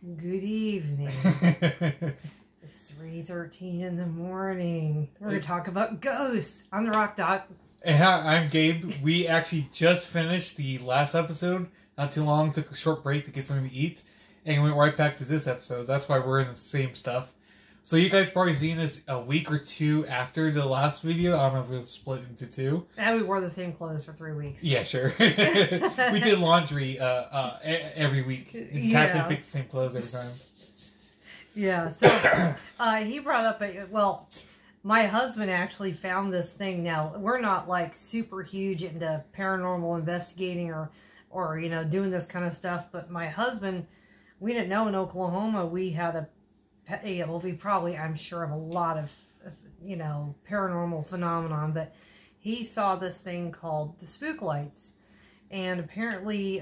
Good evening. It's 3:13 in the morning. We're going to talk about ghosts on the Rock Doc. And hi, I'm Gabe. We actually just finished the last episode not too long. Took a short break to get something to eat. And went right back to this episode. That's why we're in the same stuff. So you guys probably seen this a week or two after the last video. I don't know if it was split into two. And we wore the same clothes for 3 weeks. Yeah, sure. We did laundry every week. Exactly picked the same clothes every time. Yeah, so he brought up, my husband actually found this thing. Now, we're not like super huge into paranormal investigating or you know, doing this kind of stuff, but my husband, we didn't know in Oklahoma we had we probably, I'm sure, of a lot of, you know, paranormal phenomenon, but he saw this thing called the spook lights. And apparently,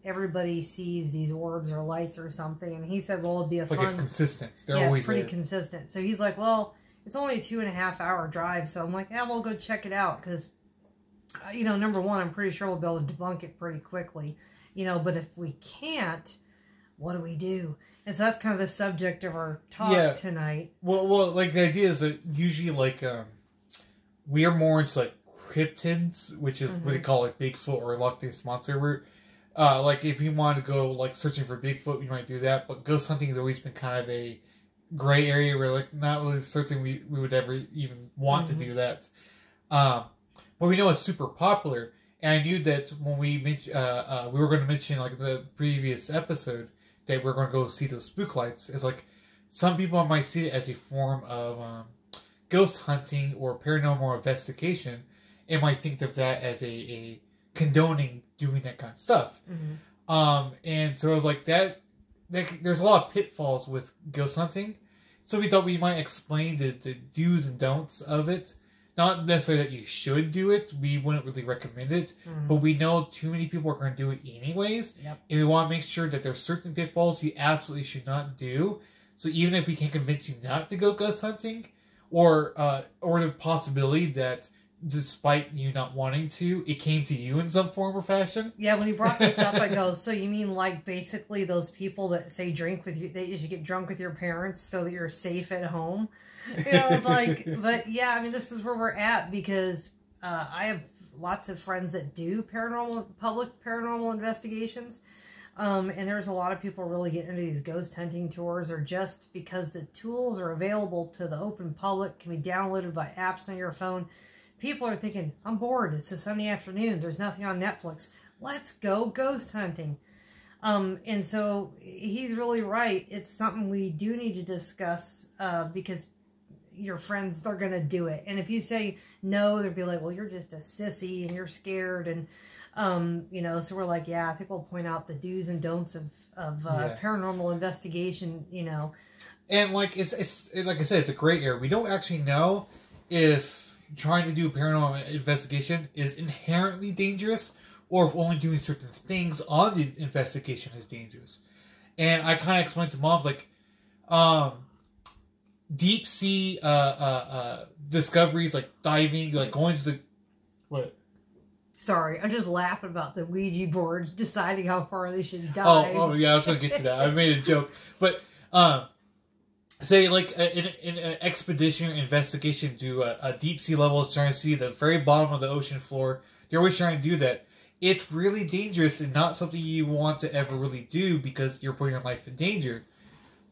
everybody sees these orbs or lights or something. And he said, well, it'd be a fun... Like, it's consistent. They're always it's pretty consistent. So he's like, well, it's only a 2.5 hour drive. So I'm like, yeah, we'll go check it out. Because, you know, number one, I'm pretty sure we'll be able to debunk it pretty quickly. You know, but if we can't, what do we do? And so that's kind of the subject of our talk tonight. Well, like, the idea is that usually, like, we are more into, like, cryptids, which is what they call, like, Bigfoot or Loch Ness Monster. Like, if you want to go, like, searching for Bigfoot, you might do that. But ghost hunting has always been kind of a gray area where, like, not really certain we would ever even want to do that. But we know it's super popular. And I knew that when we mentioned, we were going to mention, like, the previous episode, that we're going to go see those spook lights. It's like, some people might see it as a form of ghost hunting or paranormal investigation, and might think of that as a condoning doing that kind of stuff. And so it was like that there's a lot of pitfalls with ghost hunting. So we thought we might explain the do's and don'ts of it. Not necessarily that you should do it. We wouldn't really recommend it. But we know too many people are going to do it anyways. And we want to make sure that there's certain pitfalls you absolutely should not do. So even if we can convince you not to go ghost hunting, or the possibility that despite you not wanting to, it came to you in some form or fashion. Yeah, when he brought this up, I go, so you mean like basically those people that say drink with you, that you should get drunk with your parents so that you're safe at home? You know, it's like, but yeah, I mean, this is where we're at because I have lots of friends that do public paranormal investigations. And there's a lot of people really getting into these ghost hunting tours, or just because the tools are available to the open public, can be downloaded by apps on your phone. People are thinking, I'm bored. It's a Sunday afternoon. There's nothing on Netflix. Let's go ghost hunting. And so he's really right. It's something we do need to discuss because your friends, they're going to do it. And if you say no, they'll be like, well, you're just a sissy and you're scared. And, you know, so we're like, yeah, I think we'll point out the do's and don'ts of paranormal investigation, you know. And like, it's like I said, it's a gray area. We don't actually know if trying to do paranormal investigation is inherently dangerous, or if only doing certain things on the investigation is dangerous. And I kind of explained to moms, like, deep sea discoveries, like diving, like going to the... What? Sorry, I'm just laughing about the Ouija board deciding how far they should dive. Oh yeah, I was going to get to that. I made a joke. But, say, like, in an expedition or investigation to a deep sea level, trying to see the very bottom of the ocean floor, they're always trying to do that. It's really dangerous and not something you want to ever really do because you're putting your life in danger.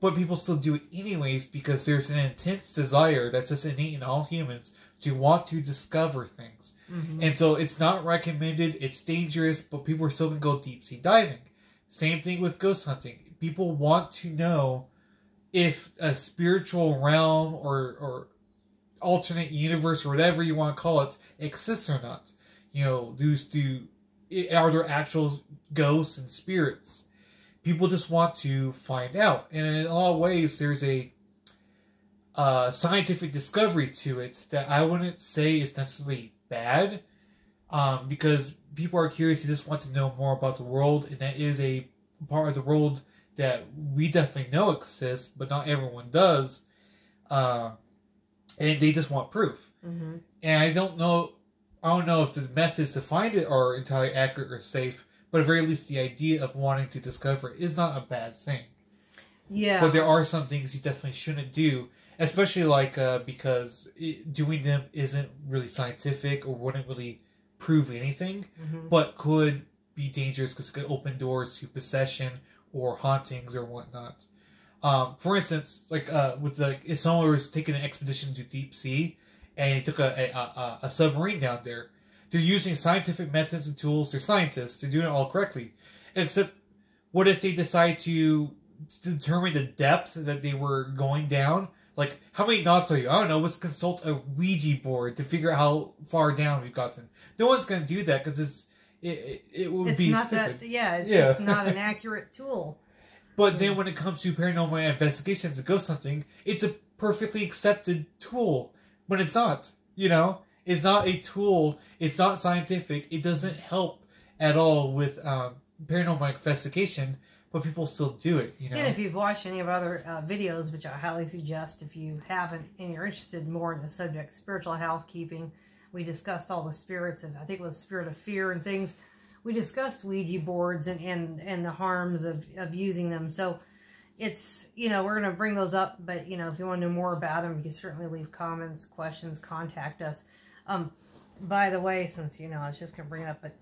But people still do it anyways because there's an intense desire that's just innate in all humans to want to discover things. And so it's not recommended, it's dangerous, but people are still going to go deep sea diving. Same thing with ghost hunting. People want to know if a spiritual realm or alternate universe or whatever you want to call it exists or not. You know, are there actual ghosts and spirits? People just want to find out. And in a lot of ways, there's a scientific discovery to it that I wouldn't say is necessarily bad. Because people are curious, they just want to know more about the world. And that is a part of the world that we definitely know exists, but not everyone does. And they just want proof. And I don't know if the methods to find it are entirely accurate or safe, but at very least the idea of wanting to discover it is not a bad thing. Yeah. But there are some things you definitely shouldn't do, especially like because doing them isn't really scientific or wouldn't really prove anything, but could be dangerous because it could open doors to possession or hauntings or whatnot. For instance, like with if someone was taking an expedition to deep sea and he took a submarine down there, they're using scientific methods and tools. They're scientists. They're doing it all correctly. Except, what if they decide to determine the depth that they were going down? Like, how many knots are you? I don't know. Let's consult a Ouija board to figure out how far down we've gotten. No one's going to do that because it would be stupid. It's just not an accurate tool. But then when it comes to paranormal investigations and ghost hunting, it's a perfectly accepted tool. But it's not. You know? It's not a tool. It's not scientific. It doesn't help at all with paranormal investigation, but people still do it, you know? And if you've watched any of our other videos, which I highly suggest if you haven't and you're interested more in the subject, spiritual housekeeping, we discussed all the spirits, and I think it was spirit of fear and things. We discussed Ouija boards and the harms of using them. So it's, you know, we're going to bring those up, but, you know, if you want to know more about them, you can certainly leave comments, questions, contact us. By the way, since, you know, I was just going to bring it up, but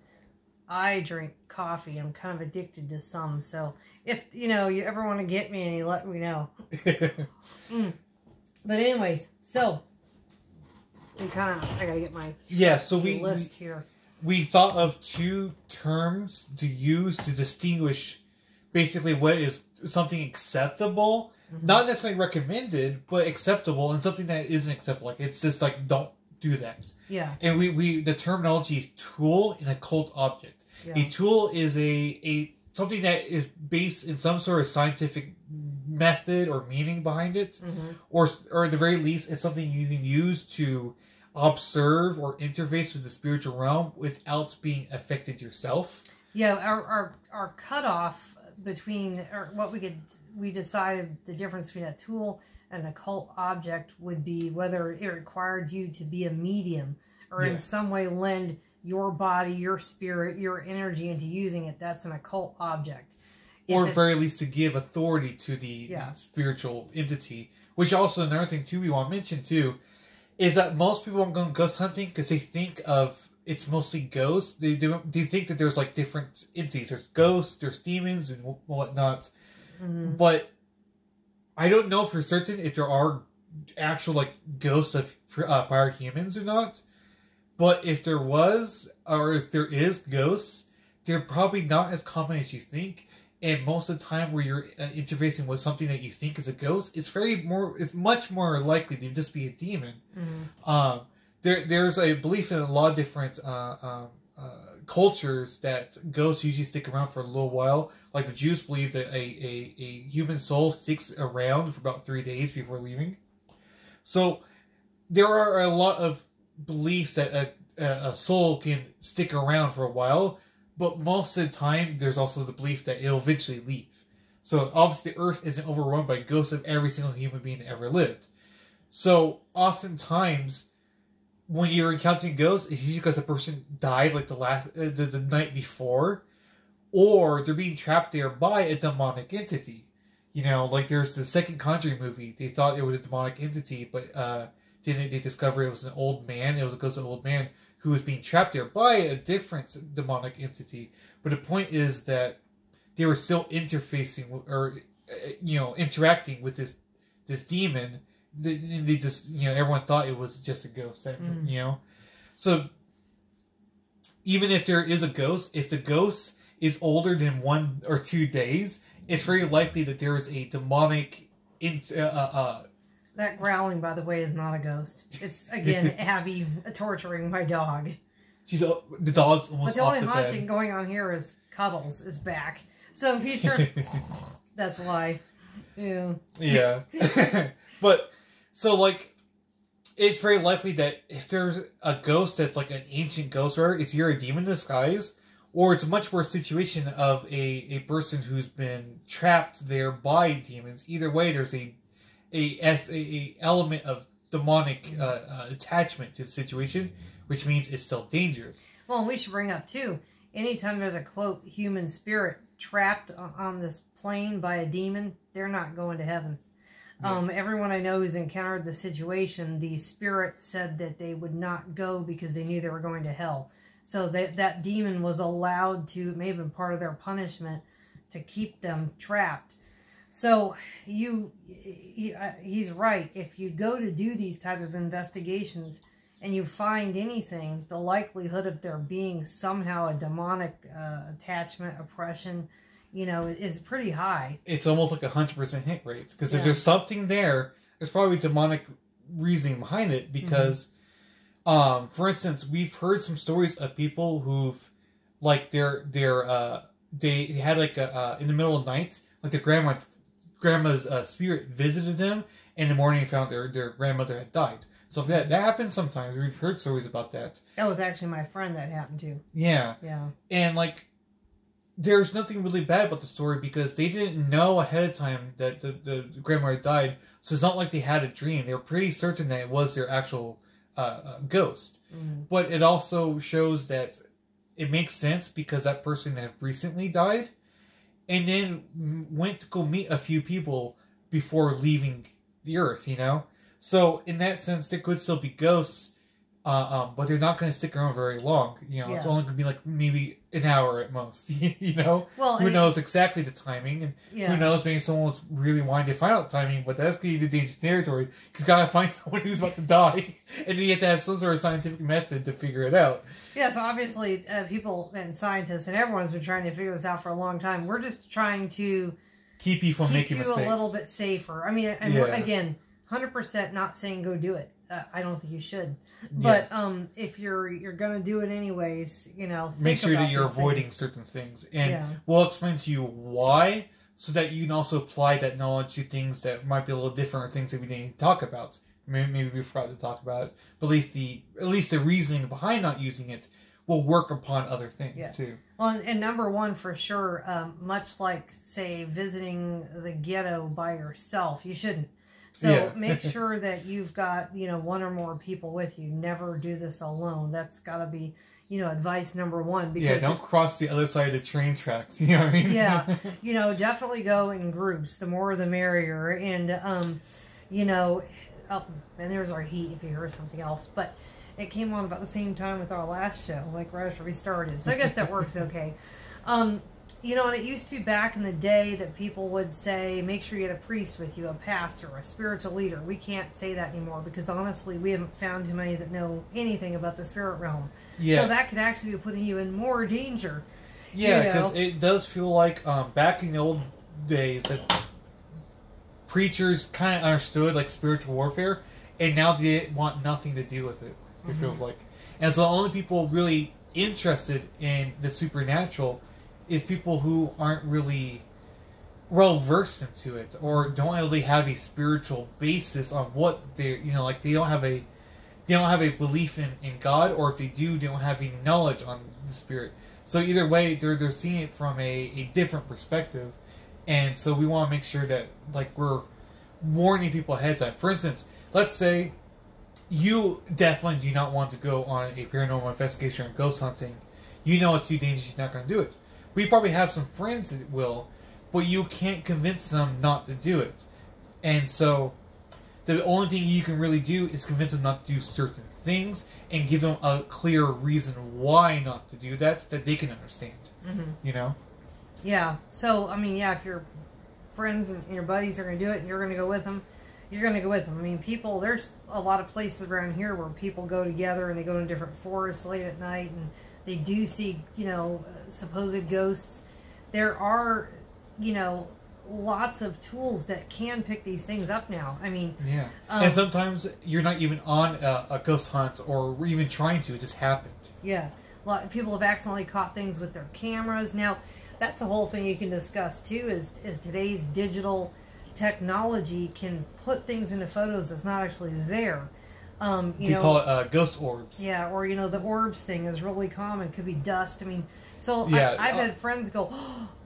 I drink coffee. I'm kind of addicted to some. So if, you know, you ever want to get me any, let me know. But anyways, so I got to get my list here. We thought of two terms to use to distinguish basically what is something acceptable, not necessarily recommended, but acceptable, and something that isn't acceptable. Like, it's just like, don't do that. Yeah. And the terminology is tool and occult object. Yeah. A tool is a something that is based in some sort of scientific method or meaning behind it, or at the very least, it's something you can use to observe or interface with the spiritual realm without being affected yourself. Yeah, our cutoff between, or what we decided the difference between a tool and an occult object would be whether it required you to be a medium or in some way lend your body, your spirit, your energy into using it. That's an occult object. Or at very least to give authority to the spiritual entity. Which also, another thing too we want to mention too, is that most people aren't going ghost hunting because they think of it's mostly ghosts. They think that there's like different entities. There's ghosts, there's demons, and whatnot. But I don't know for certain if there are actual like ghosts of prior humans or not. But if there was, or if there is ghosts, they're probably not as common as you think. And most of the time where you're interfacing with something that you think is a ghost, it's much more likely to just be a demon. There's a belief in a lot of different cultures that ghosts usually stick around for a little while. Like the Jews believe that a human soul sticks around for about 3 days before leaving. So there are a lot of beliefs that a soul can stick around for a while. But most of the time, there's also the belief that it'll eventually leave. So obviously, the Earth isn't overrun by ghosts of every single human being that ever lived. So oftentimes, when you're encountering ghosts, it's usually because a person died like the night before, or they're being trapped there by a demonic entity. You know, like there's the second Conjuring movie. They thought it was a demonic entity, but didn't they discover it was an old man? It was a ghost of an old man who was being trapped there by a different demonic entity. But the point is that they were still interfacing or interacting with this demon. And they just everyone thought it was just a ghost. So even if there is a ghost, if the ghost is older than 1 or 2 days, it's very likely that there is a demonic That growling, by the way, is not a ghost. It's, again, Abby torturing my dog. The dog's almost off the bed. But the only haunting going on here is Cuddles is back. So if he starts... that's why. Yeah. Yeah. But, so, like, it's very likely that if there's a ghost that's, like, an ancient ghost, or it's either a demon in disguise, or it's a much worse situation of a person who's been trapped there by demons. Either way, there's a element of demonic attachment to the situation, which means it's still dangerous. Well, we should bring up too, anytime there's a quote human spirit trapped on this plain by a demon, they're not going to heaven. Everyone I know who's encountered the situation, the spirit said that they would not go because they knew they were going to hell. So that demon was allowed to, maybe part of their punishment, to keep them trapped. So he's right. If you go to do these type of investigations and you find anything, the likelihood of there being somehow a demonic attachment, oppression, is pretty high. It's almost like 100% hit rates. Because if there's something there, there's probably demonic reasoning behind it. Because, for instance, we've heard some stories of people who've, like, they had, like, in the middle of the night, like, their grandma's spirit visited them, and in the morning found their grandmother had died. So that happens sometimes. We've heard stories about that. That was actually my friend that happened to. Yeah. Yeah. And, like, there's nothing really bad about the story because they didn't know ahead of time that the grandmother died. So it's not like they had a dream. They were pretty certain that it was their actual ghost. But it also shows that it makes sense because that person had recently died and then went to go meet a few people before leaving the earth, So in that sense, there could still be ghosts, but they're not going to stick around very long. It's only going to be like maybe an hour at most. Well, who knows exactly the timing, and who knows, maybe someone was really wanting to find out the timing, but that's getting into dangerous territory because you got to find someone who's about to die, and then you have to have some sort of scientific method to figure it out. Yeah, so obviously people and scientists and everyone's been trying to figure this out for a long time. We're just trying to keep you from making mistakes. A little bit safer. I mean, and we're, again, 100% not saying go do it. I don't think you should. But if you're going to do it anyways, make sure that you're avoiding certain things. And we'll explain to you why, so that you can also apply that knowledge to things that might be a little different or things that we didn't talk about. Maybe we forgot to talk about it. But at least the reasoning behind not using it will work upon other things too. Well, and number one, for sure, much like, say, visiting the ghetto by yourself, you shouldn't. So make sure that you've got, one or more people with you. Never do this alone. That's got to be, advice number one. Because don't cross the other side of the train tracks. You know what I mean? Yeah. Definitely go in groups. The more the merrier. And, and there's our heat if you hear something else. But it came on about the same time with our last show, like right after we started. So I guess that works okay. And it used to be back in the day that people would say, make sure you get a priest with you, a pastor, a spiritual leader. We can't say that anymore because honestly, we haven't found too many that know anything about the spirit realm. Yeah. So that could actually be putting you in more danger. Yeah, because it does feel like back in the old days that preachers kind of understood like spiritual warfare, and now they want nothing to do with it, it feels like. And so the only people really interested in the supernatural is people who aren't really well versed into it or don't really have a spiritual basis on what they they don't have a belief in God, or if they do, they don't have any knowledge on the spirit. So either way, they're seeing it from a different perspective, and so we want to make sure that we're warning people ahead of time. For instance, let's say you definitely do not want to go on a paranormal investigation or ghost hunting. It's too dangerous, you're not going to do it. We probably have some friends that will, but you can't convince them not to do it. And so, the only thing you can really do is convince them not to do certain things and give them a clear reason why not to do that they can understand. Yeah. So, if your friends and your buddies are going to do it and you're going to go with them, you're going to go with them. There's a lot of places around here where people go together and they go to different forests late at night and they do see, supposed ghosts. There are, lots of tools that can pick these things up now. And sometimes you're not even on a ghost hunt or even trying to. It just happened. Yeah. A lot of people have accidentally caught things with their cameras. Now, that's a whole thing you can discuss, too, is today's digital technology can put things into photos that's not actually there. You call it ghost orbs. Yeah, or, the orbs thing is really common. It could be dust. I've had friends go,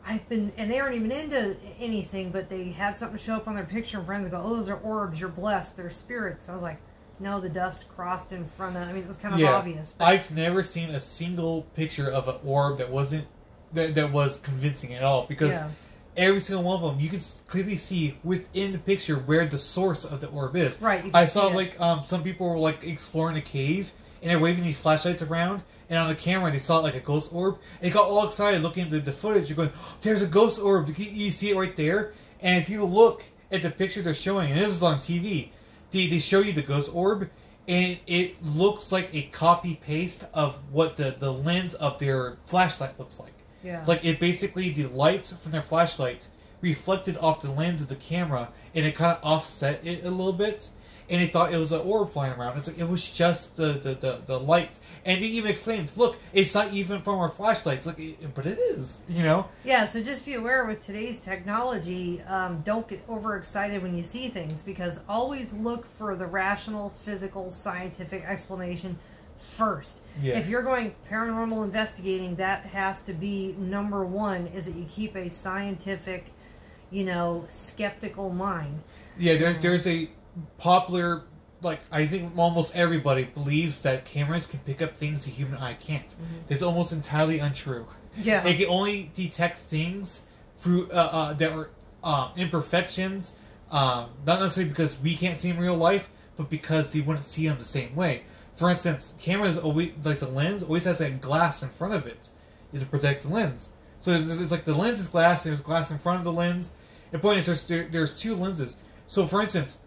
and they aren't even into anything, but they had something show up on their picture, and friends go, oh, those are orbs, you're blessed, they're spirits. I was like, no, the dust crossed in front of, it was kind of obvious. But I've never seen a single picture of an orb that was convincing at all, because every single one of them, you can clearly see within the picture where the source of the orb is. Right. I saw like some people were like exploring a cave and they're waving these flashlights around, and on the camera they saw like a ghost orb, and they got all excited looking at the footage. You're going, oh, "There's a ghost orb! You see it right there." And if you look at the picture they're showing, and it was on TV, they show you the ghost orb, and it looks like a copy paste of what the lens of their flashlight looks like. Yeah. Like, it basically, the lights from their flashlights reflected off the lens of the camera, and it kind of offset it a little bit, and they thought it was an orb flying around. It's like, it was just the light. And they even exclaimed, "Look, it's not even from our flashlights." Like, but it is, you know? Yeah, so just be aware with today's technology, don't get overexcited when you see things, because always look for the rational, physical, scientific explanation first. Yeah. If you're going paranormal investigating, that has to be number one, is that you keep a scientific, skeptical mind. Yeah, there's a popular, like, I think almost everybody believes that cameras can pick up things the human eye can't. Mm-hmm. It's almost entirely untrue. Yeah. They can only detect things through that are imperfections, not necessarily because we can't see in real life, but because they wouldn't see them the same way. For instance, cameras always, like the lens, always has that glass in front of it to protect the lens. So it's like the lens is glass, there's glass in front of the lens. The point is there's two lenses. So for instance,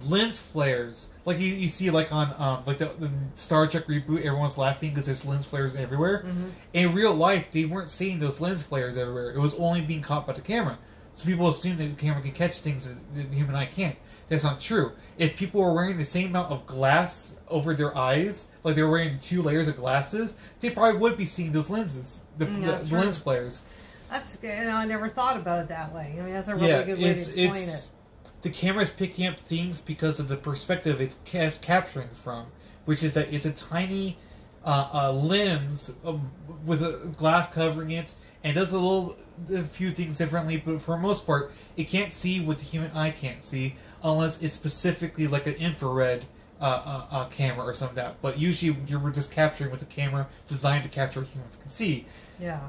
lens flares, like you see like on like the Star Trek reboot, everyone's laughing because there's lens flares everywhere. Mm-hmm. In real life, they weren't seeing those lens flares everywhere. It was only being caught by the camera. So people assume that the camera can catch things that the human eye can't. That's not true. If people were wearing the same amount of glass over their eyes, like they were wearing 2 layers of glasses, they probably would be seeing those lenses, the lens flares. That's, I never thought about it that way. I mean, that's a really good way to explain it. The camera's picking up things because of the perspective it's capturing from, which is that it's a tiny lens with a glass covering it, and it does a few things differently, but for the most part, it can't see what the human eye can't see, unless it's specifically like an infrared camera or something like that. But usually you're just capturing with a camera designed to capture what humans can see. Yeah.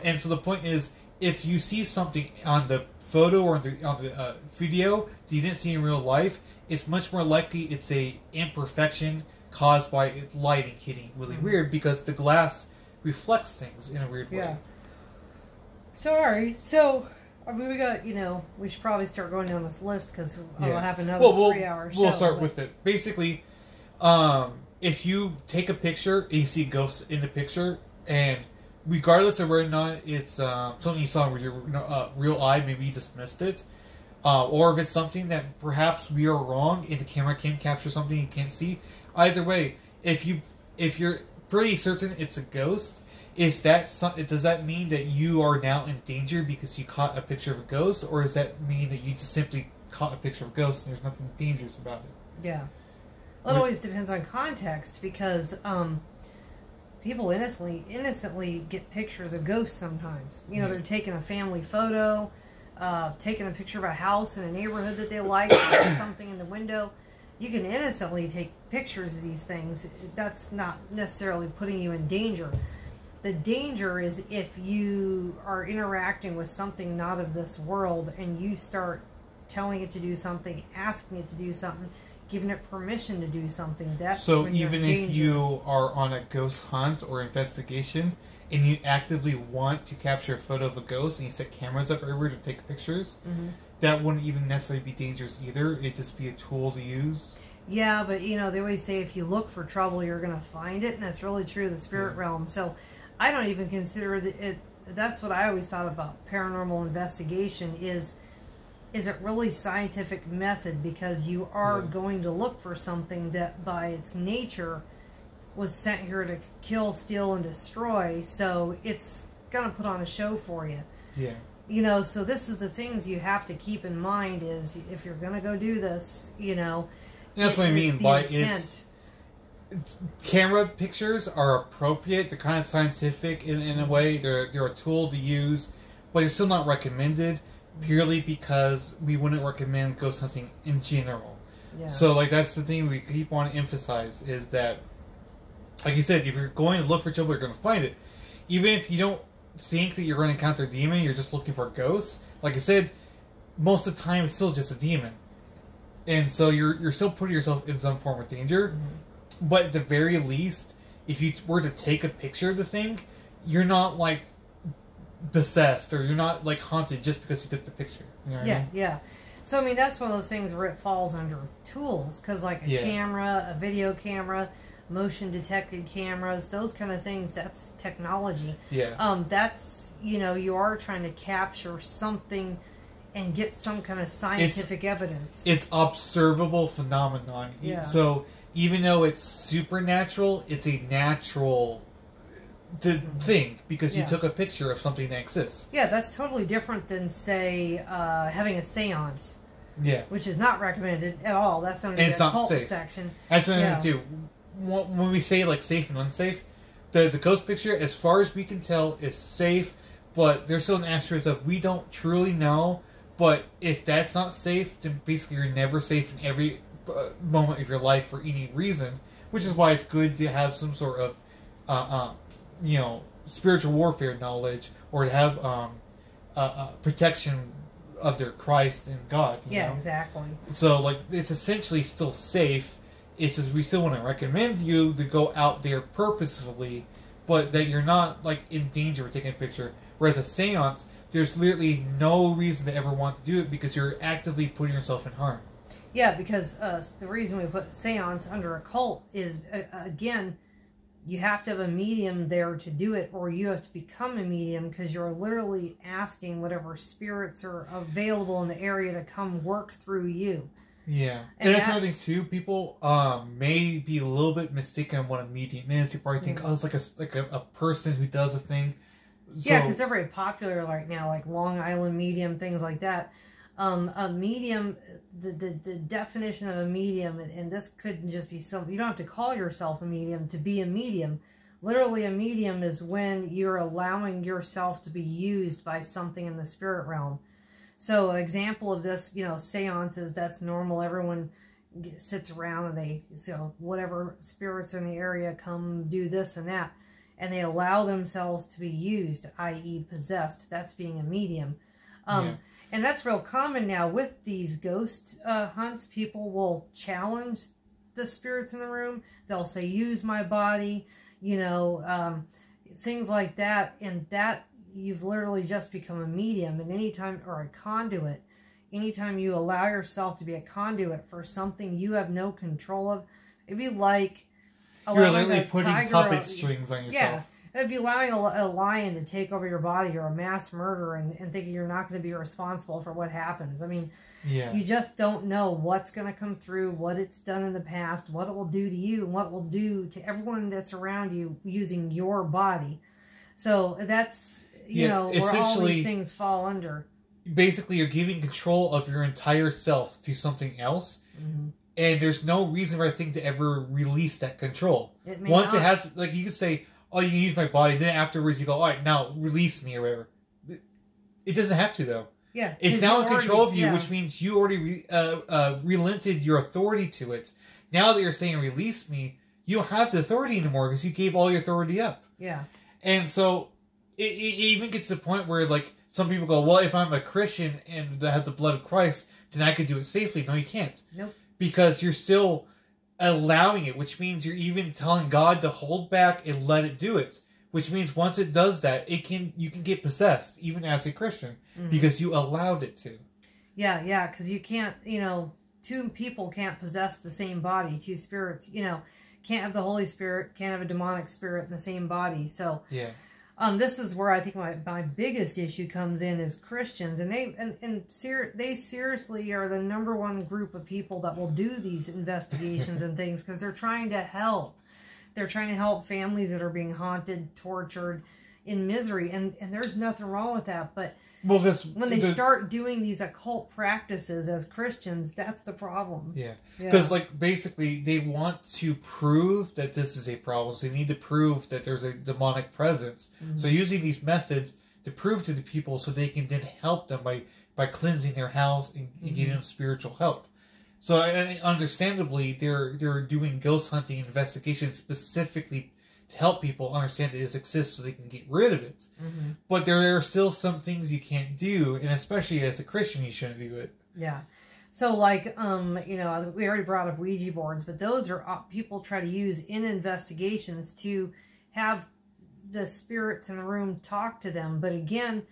And so the point is, if you see something on the photo or on the video that you didn't see in real life, it's much more likely it's a imperfection caused by lighting hitting really weird, because the glass reflects things in a weird way. Yeah. Sorry. So, I mean, we should probably start going down this list, because we'll have another 3-hour show. We'll start with it. Basically, if you take a picture and you see ghosts in the picture, and regardless of whether or not it's something you saw with your real eye, maybe you just missed it, or if it's something that perhaps we are wrong and the camera can capture something you can't see. Either way, if you're pretty certain it's a ghost, does that mean that you are now in danger because you caught a picture of a ghost, or does that mean that you just simply caught a picture of a ghost and there's nothing dangerous about it? Yeah. Well, it always depends on context, because people innocently get pictures of ghosts sometimes. They're taking a family photo, taking a picture of a house in a neighborhood that they like, or something in the window. You can innocently take pictures of these things. That's not necessarily putting you in danger. The danger is if you are interacting with something not of this world, and you start telling it to do something, asking it to do something, giving it permission to do something. That's so when you're in even if danger. you are on a ghost hunt or investigation, and you actively want to capture a photo of a ghost, and you set cameras up everywhere to take pictures, that wouldn't even necessarily be dangerous either. It'd just be a tool to use. Yeah, but they always say if you look for trouble, you're going to find it, and that's really true of the spirit realm. So I don't even consider it. That's what I always thought about paranormal investigation is it really scientific method, because you are going to look for something that by its nature was sent here to kill, steal, and destroy. So it's going to put on a show for you. Yeah. So this is the things you have to keep in mind is if you're going to go do this, That's what I mean by intent. Camera pictures are appropriate. They're kind of scientific in a way. They're a tool to use, but it's still not recommended, purely because we wouldn't recommend ghost hunting in general. Yeah. So, like, that's the thing we keep wanting to emphasize, is that, like you said, if you're going to look for trouble, you're going to find it. Even if you don't think that you're going to encounter a demon, you're just looking for ghosts, like I said, most of the time it's still just a demon. And so you're still putting yourself in some form of danger. Mm-hmm. But at the very least, if you were to take a picture of the thing, you're not, like, possessed, or you're not, like, haunted just because you took the picture. You know what I mean? Yeah. So, I mean, that's one of those things where it falls under tools. Because, like, a camera, a video camera, motion-detected cameras, those kind of things, that's technology. Yeah. That's, you know, you are trying to capture something and get some kind of scientific evidence. It's observable phenomenon. Yeah. So, even though it's supernatural, it's a natural thing, because you took a picture of something that exists. Yeah, that's totally different than, say, having a seance. Yeah. Which is not recommended at all. That's under the occult section. That's another thing, too. When we say, like, safe and unsafe, the ghost picture, as far as we can tell, is safe, but there's still an asterisk of we don't truly know. But if that's not safe, then basically you're never safe in every moment of your life for any reason, which is why it's good to have some sort of, you know, spiritual warfare knowledge, or to have protection under Christ and God. You know? Exactly. So, like, it's essentially still safe. It's just we still want to recommend you to go out there purposefully, but that you're not, like, in danger of taking a picture. Whereas a seance, there's literally no reason to ever want to do it, because you're actively putting yourself in harm. Yeah, because the reason we put seance under occult is, again, you have to have a medium there to do it, or you have to become a medium, because you're literally asking whatever spirits are available in the area to come work through you. Yeah. And that's another thing, too. People may be a little bit mistaken on what a medium is. You probably think, oh, it's like a person who does a thing. So, yeah, because they're very popular right now, like Long Island medium, things like that. A medium, the definition of a medium, and this couldn't just be some, you don't have to call yourself a medium to be a medium. Literally, a medium is when you're allowing yourself to be used by something in the spirit realm. So, an example of this, you know, seances, that's normal. Everyone sits around and they, you know, whatever spirits in the area come do this and that. And they allow themselves to be used, i.e. possessed. That's being a medium. And that's real common now with these ghost hunts. People will challenge the spirits in the room. They'll say, use my body, you know, things like that. And that, you've literally just become a medium. And anytime, or a conduit, anytime you allow yourself to be a conduit for something you have no control of, it'd be like... You're literally putting puppet strings on yourself. Yeah. It'd be allowing a lion to take over your body, or a mass murderer, and thinking you're not going to be responsible for what happens. I mean, you just don't know what's going to come through, what it's done in the past, what it will do to you, and what it will do to everyone that's around you using your body. So that's, you know, where all these things fall under. Basically, you're giving control of your entire self to something else. Mm-hmm. And there's no reason for a thing to ever release that control. Once it has, like, you could say, oh, you can use my body. Then afterwards you go, all right, now release me or whatever. It doesn't have to, though. Yeah. It's now in control of you, which means you already relented your authority to it. Now that you're saying release me, you don't have the authority anymore because you gave all your authority up. Yeah. And so it even gets to the point where, like, some people go, well, if I'm a Christian and I have the blood of Christ, then I could do it safely. No, you can't. Nope. Because you're still allowing it, which means you're even telling God to hold back and let it do it. Which means once it does that, you can get possessed, even as a Christian, because you allowed it to. Yeah, because you can't, you know, two people can't possess the same body, two spirits, you know, can't have the Holy Spirit, can't have a demonic spirit in the same body. So, yeah. This is where I think my biggest issue comes in is Christians, and they seriously are the #1 group of people that will do these investigations and things, because they're trying to help. They're trying to help families that are being haunted, tortured, in misery, and there's nothing wrong with that. But when they start doing these occult practices as Christians, that's the problem. Yeah, because like basically they want to prove that this is a problem, so they need to prove that there's a demonic presence. So using these methods to prove to the people, so they can then help them by cleansing their house and getting them spiritual help. So understandably, they're doing ghost hunting investigations specifically to help people understand it exists so they can get rid of it. Mm-hmm. But there are still some things you can't do, and especially as a Christian, you shouldn't do it. Yeah. So, like, you know, we already brought up Ouija boards, but those are people try to use in investigations to have the spirits in the room talk to them. But again,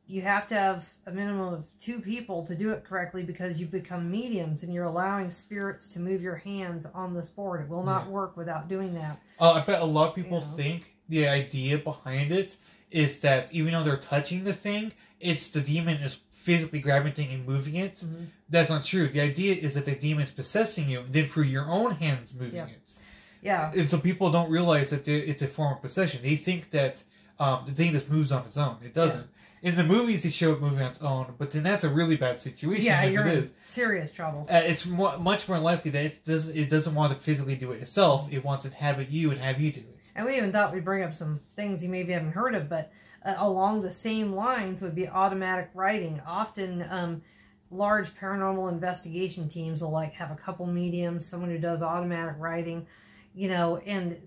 you have to have a minimum of 2 people to do it correctly, because you've become mediums and you're allowing spirits to move your hands on this board. It will not work without doing that. I bet a lot of people think the idea behind it is that even though they're touching the thing, it's the demon is physically grabbing the thing and moving it. Mm-hmm. That's not true. The idea is that the demon is possessing you, and then through your own hands moving it. Yeah. And so people don't realize that it's a form of possession. They think that the thing just moves on its own. It doesn't. Yeah. In the movies, they show it moving on its own, but then that's a really bad situation. Yeah, you're in serious trouble. It's much more likely that it doesn't want to physically do it itself. It wants to inhabit you and have you do it. And we even thought we'd bring up some things you maybe haven't heard of, but along the same lines would be automatic writing. Often, large paranormal investigation teams will like have a couple mediums, someone who does automatic writing, you know. And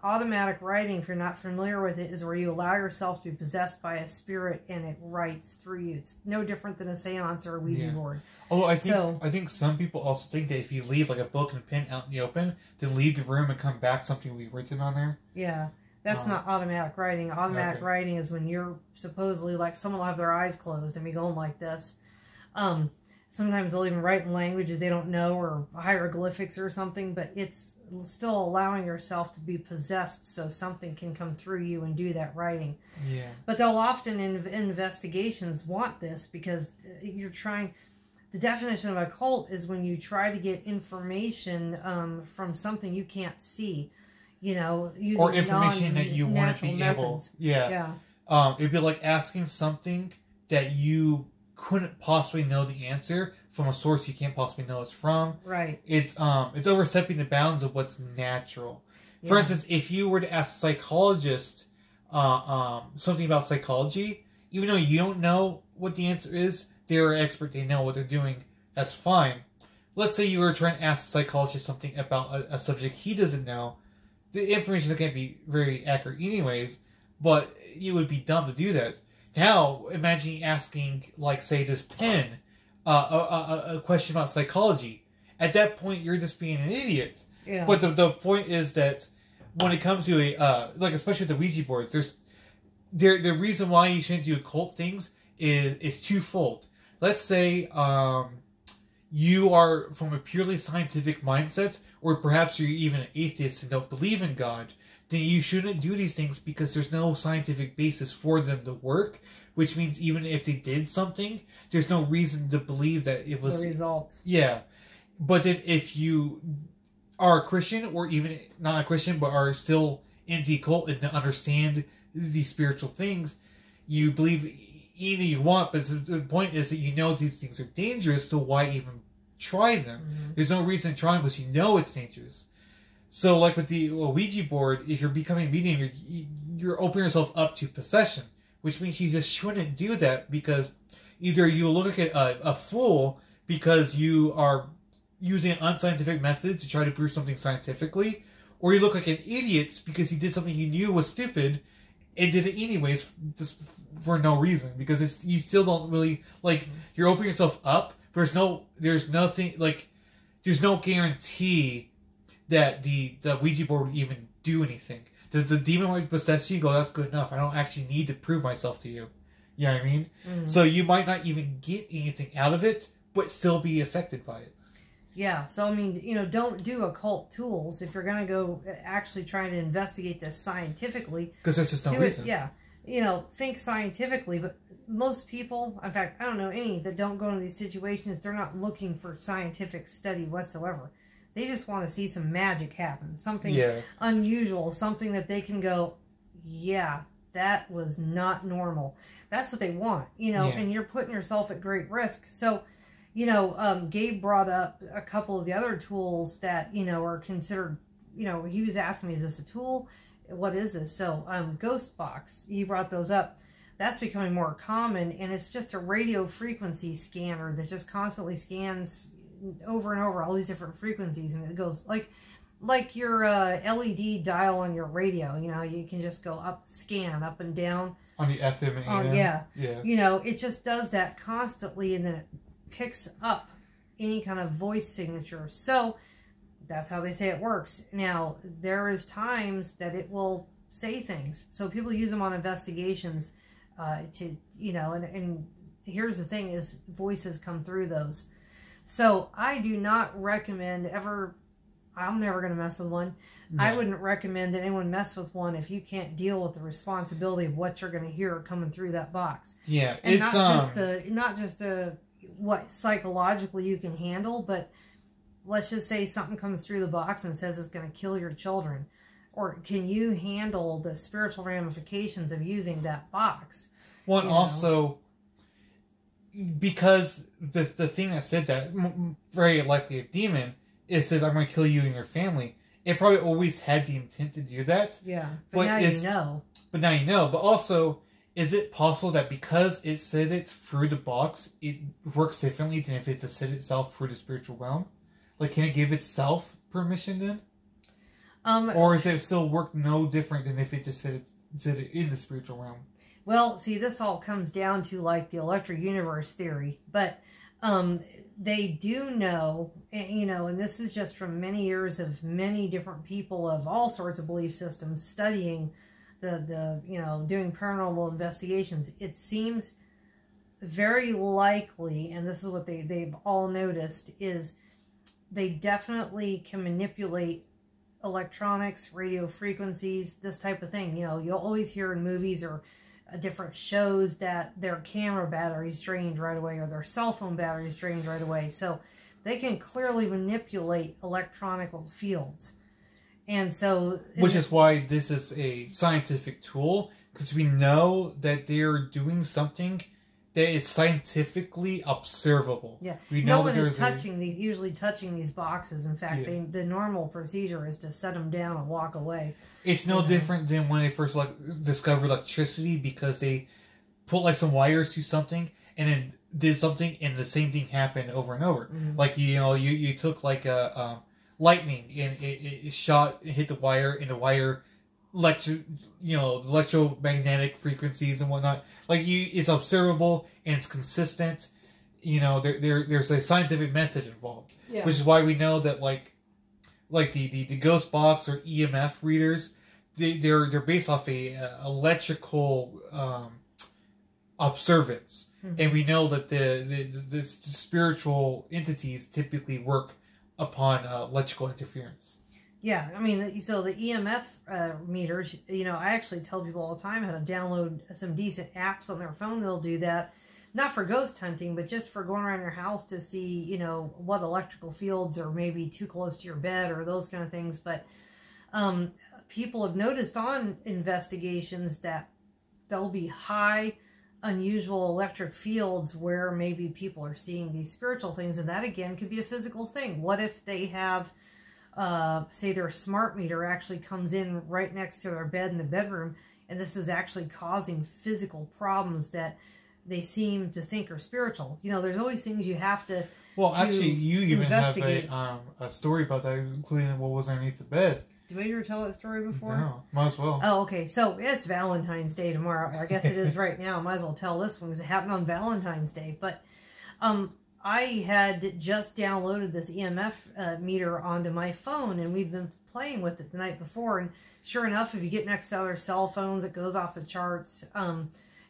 automatic writing, if you're not familiar with it, is where you allow yourself to be possessed by a spirit and it writes through you. It's no different than a seance or a Ouija board. Oh, I think some people also think that if you leave like a book and pen out in the open, then leave the room and come back, something will be written on there. Yeah. That's not automatic writing. Automatic writing is when you're supposedly, like, someone will have their eyes closed and be going like this. Sometimes they'll even write in languages they don't know, or hieroglyphics or something, but it's still allowing yourself to be possessed so something can come through you and do that writing. Yeah. But they'll often in investigations want this, because you're trying... The definition of a cult is when you try to get information from something you can't see. You know, using or information that you want to be able. Yeah. It'd be like asking something that you couldn't possibly know the answer from a source you can't possibly know it's from. Right. It's overstepping the bounds of what's natural. For instance, if you were to ask a psychologist something about psychology, even though you don't know what the answer is, they're an expert, they know what they're doing, that's fine. Let's say you were trying to ask a psychologist something about a subject he doesn't know. The information is going to be very accurate anyways, but it would be dumb to do that. Now, imagine asking, like, say, this pen, a question about psychology. At that point, you're just being an idiot. Yeah. But the point is that when it comes to like, especially with the Ouija boards, the reason why you shouldn't do occult things is twofold. Let's say you are from a purely scientific mindset, or perhaps you're even an atheist and don't believe in God, then you shouldn't do these things because there's no scientific basis for them to work, which means even if they did something, there's no reason to believe that it was... The results. Yeah. But then if you are a Christian, or even not a Christian, but are still into the occult and understand these spiritual things, you believe either you want, but the point is that you know these things are dangerous, so why even try them? Mm-hmm. There's no reason to try them because you know it's dangerous. So, like with the Ouija board, if you're becoming a medium, you're opening yourself up to possession, which means you just shouldn't do that, because either you look like a fool because you are using an unscientific method to try to prove something scientifically, or you look like an idiot because you did something you knew was stupid and did it anyways, just for no reason, because you still don't really, like, you're opening yourself up. There's nothing, like, there's no guarantee that the Ouija board would even do anything. The demon might possess you, go, that's good enough. I don't actually need to prove myself to you. You know what I mean? Mm-hmm. So you might not even get anything out of it, but still be affected by it. Yeah, so I mean, you know, don't do occult tools if you're going to go actually trying to investigate this scientifically. Because there's just no reason. Yeah. You know, think scientifically, but most people, in fact, I don't know any that don't go into these situations, they're not looking for scientific study whatsoever. They just want to see some magic happen, something unusual, something that they can go, yeah, that was not normal. That's what they want, you know, and you're putting yourself at great risk. So, you know, Gabe brought up a couple of the other tools that, you know, are considered, you know, he was asking me, is this a tool? What is this? So, Ghost Box, he brought those up. That's becoming more common, and it's just a radio frequency scanner that just constantly scans over and over all these different frequencies, and it goes like like your LED dial on your radio. You know, you can just go scan up and down. On the FM and AM? Yeah. Yeah. You know, it just does that constantly, and then it picks up any kind of voice signature. So that's how they say it works. Now, there is times that it will say things. So people use them on investigations to, you know, and here's the thing is voices come through those. So I do not recommend I'm never going to mess with one. No. I wouldn't recommend that anyone mess with one if you can't deal with the responsibility of what you're going to hear coming through that box. Yeah, and it's not just the what psychologically you can handle, but let's just say something comes through the box and says it's going to kill your children, or can you handle the spiritual ramifications of using that box? Well, and also because the thing that said that very likely a demon. It says, I'm going to kill you and your family. It probably always had the intent to do that. Yeah, but now you know. But now you know. But also, is it possible that because it said it through the box, it works differently than if it just said itself through the spiritual realm? Like, can it give itself permission then? Or is it still work no different than if it just said it in the spiritual realm? Well, see, this all comes down to, like, the electric universe theory. But they do know, you know, and this is just from many years of many different people of all sorts of belief systems studying the you know, doing paranormal investigations. It seems very likely, and this is what they've all noticed, is they definitely can manipulate electronics, radio frequencies, this type of thing. You know, you'll always hear in movies or different shows that their camera batteries drained right away or their cell phone batteries drained right away. So they can clearly manipulate electronic fields. And so... Which is why this is a scientific tool, because we know that they're doing something that is scientifically observable. Yeah, we know no one is usually touching these boxes. In fact, the normal procedure is to set them down and walk away. It's no different than when they first discovered electricity, because they put like some wires to something and then did something, and the same thing happened over and over. Mm-hmm. Like you took like a lightning and it hit the wire, and the wire electromagnetic frequencies and whatnot. It's observable and it's consistent. You know, there's a scientific method involved, which is why we know that like the ghost box or EMF readers, they're based off a electrical observance, and we know that the spiritual entities typically work upon electrical interference. Yeah, I mean, so the EMF meters, you know, I actually tell people all the time how to download some decent apps on their phone. They'll do that, not for ghost hunting, but just for going around your house to see, you know, what electrical fields are maybe too close to your bed or those kind of things. But people have noticed on investigations that there'll be high, unusual electric fields where maybe people are seeing these spiritual things, and that again could be a physical thing. What if they have... say their smart meter actually comes in right next to their bed in the bedroom, and this is actually causing physical problems that they seem to think are spiritual. You know, there's always things you have to actually, you even have a story about that, including what was underneath the bed. Did we ever tell that story before? No, might as well. Oh, okay. So it's Valentine's Day tomorrow. I guess it is right now. Might as well tell this one because it happened on Valentine's Day. But I had just downloaded this EMF meter onto my phone, and we've been playing with it the night before. And sure enough, if you get next to other cell phones, it goes off the charts.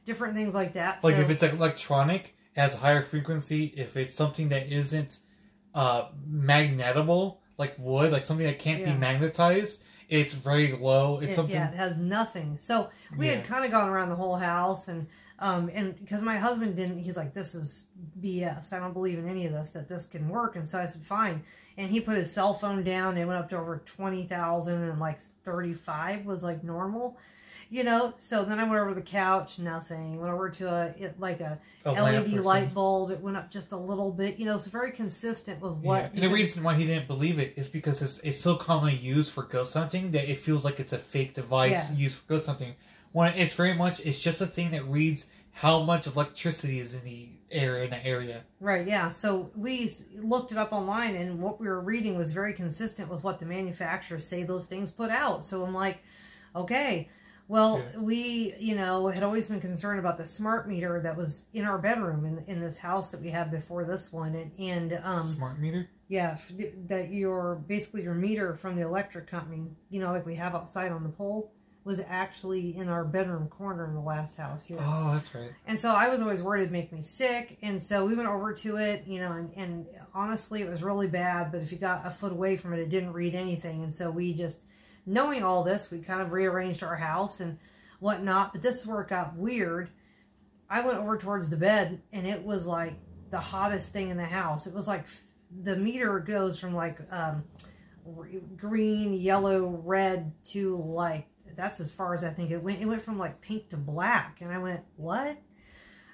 Different things like that. Like if it's like electronic, it has a higher frequency. If it's something that isn't magnetable, like wood, like something that can't be magnetized, it's very low. It's something. Yeah, it has nothing. So we had kind of gone around the whole house, and because my husband didn't, he's like, this is BS. I don't believe in any of this, that this can work. And so I said, fine. And he put his cell phone down. It went up to over 20,000, and like 35 was like normal, you know. So then I went over to the couch, nothing. Went over to a LED light bulb. It went up just a little bit, you know. It's very consistent with what. Yeah. And the reason why he didn't believe it is because it's so commonly used for ghost hunting that it feels like it's a fake device used for ghost hunting. when it's very much, it's just a thing that reads how much electricity is in the area, in the area. Right, yeah. So we looked it up online, and what we were reading was very consistent with what the manufacturers say those things put out. So I'm like, okay. Well, we, you know, had always been concerned about the smart meter that was in our bedroom in this house that we had before this one. And smart meter? Yeah, that basically your meter from the electric company, you know, like we have outside on the pole, was actually in our bedroom corner in the last house here. Oh, that's right. And so I was always worried it'd make me sick. And so we went over to it, you know, and honestly, it was really bad. But if you got a foot away from it, it didn't read anything. And so we just, knowing all this, we kind of rearranged our house and whatnot. But this is where it got weird. I went over towards the bed, and it was like the hottest thing in the house. It was like the meter goes from like green, yellow, red to like, that's as far as I think it went. It went from like pink to black. And I went, what?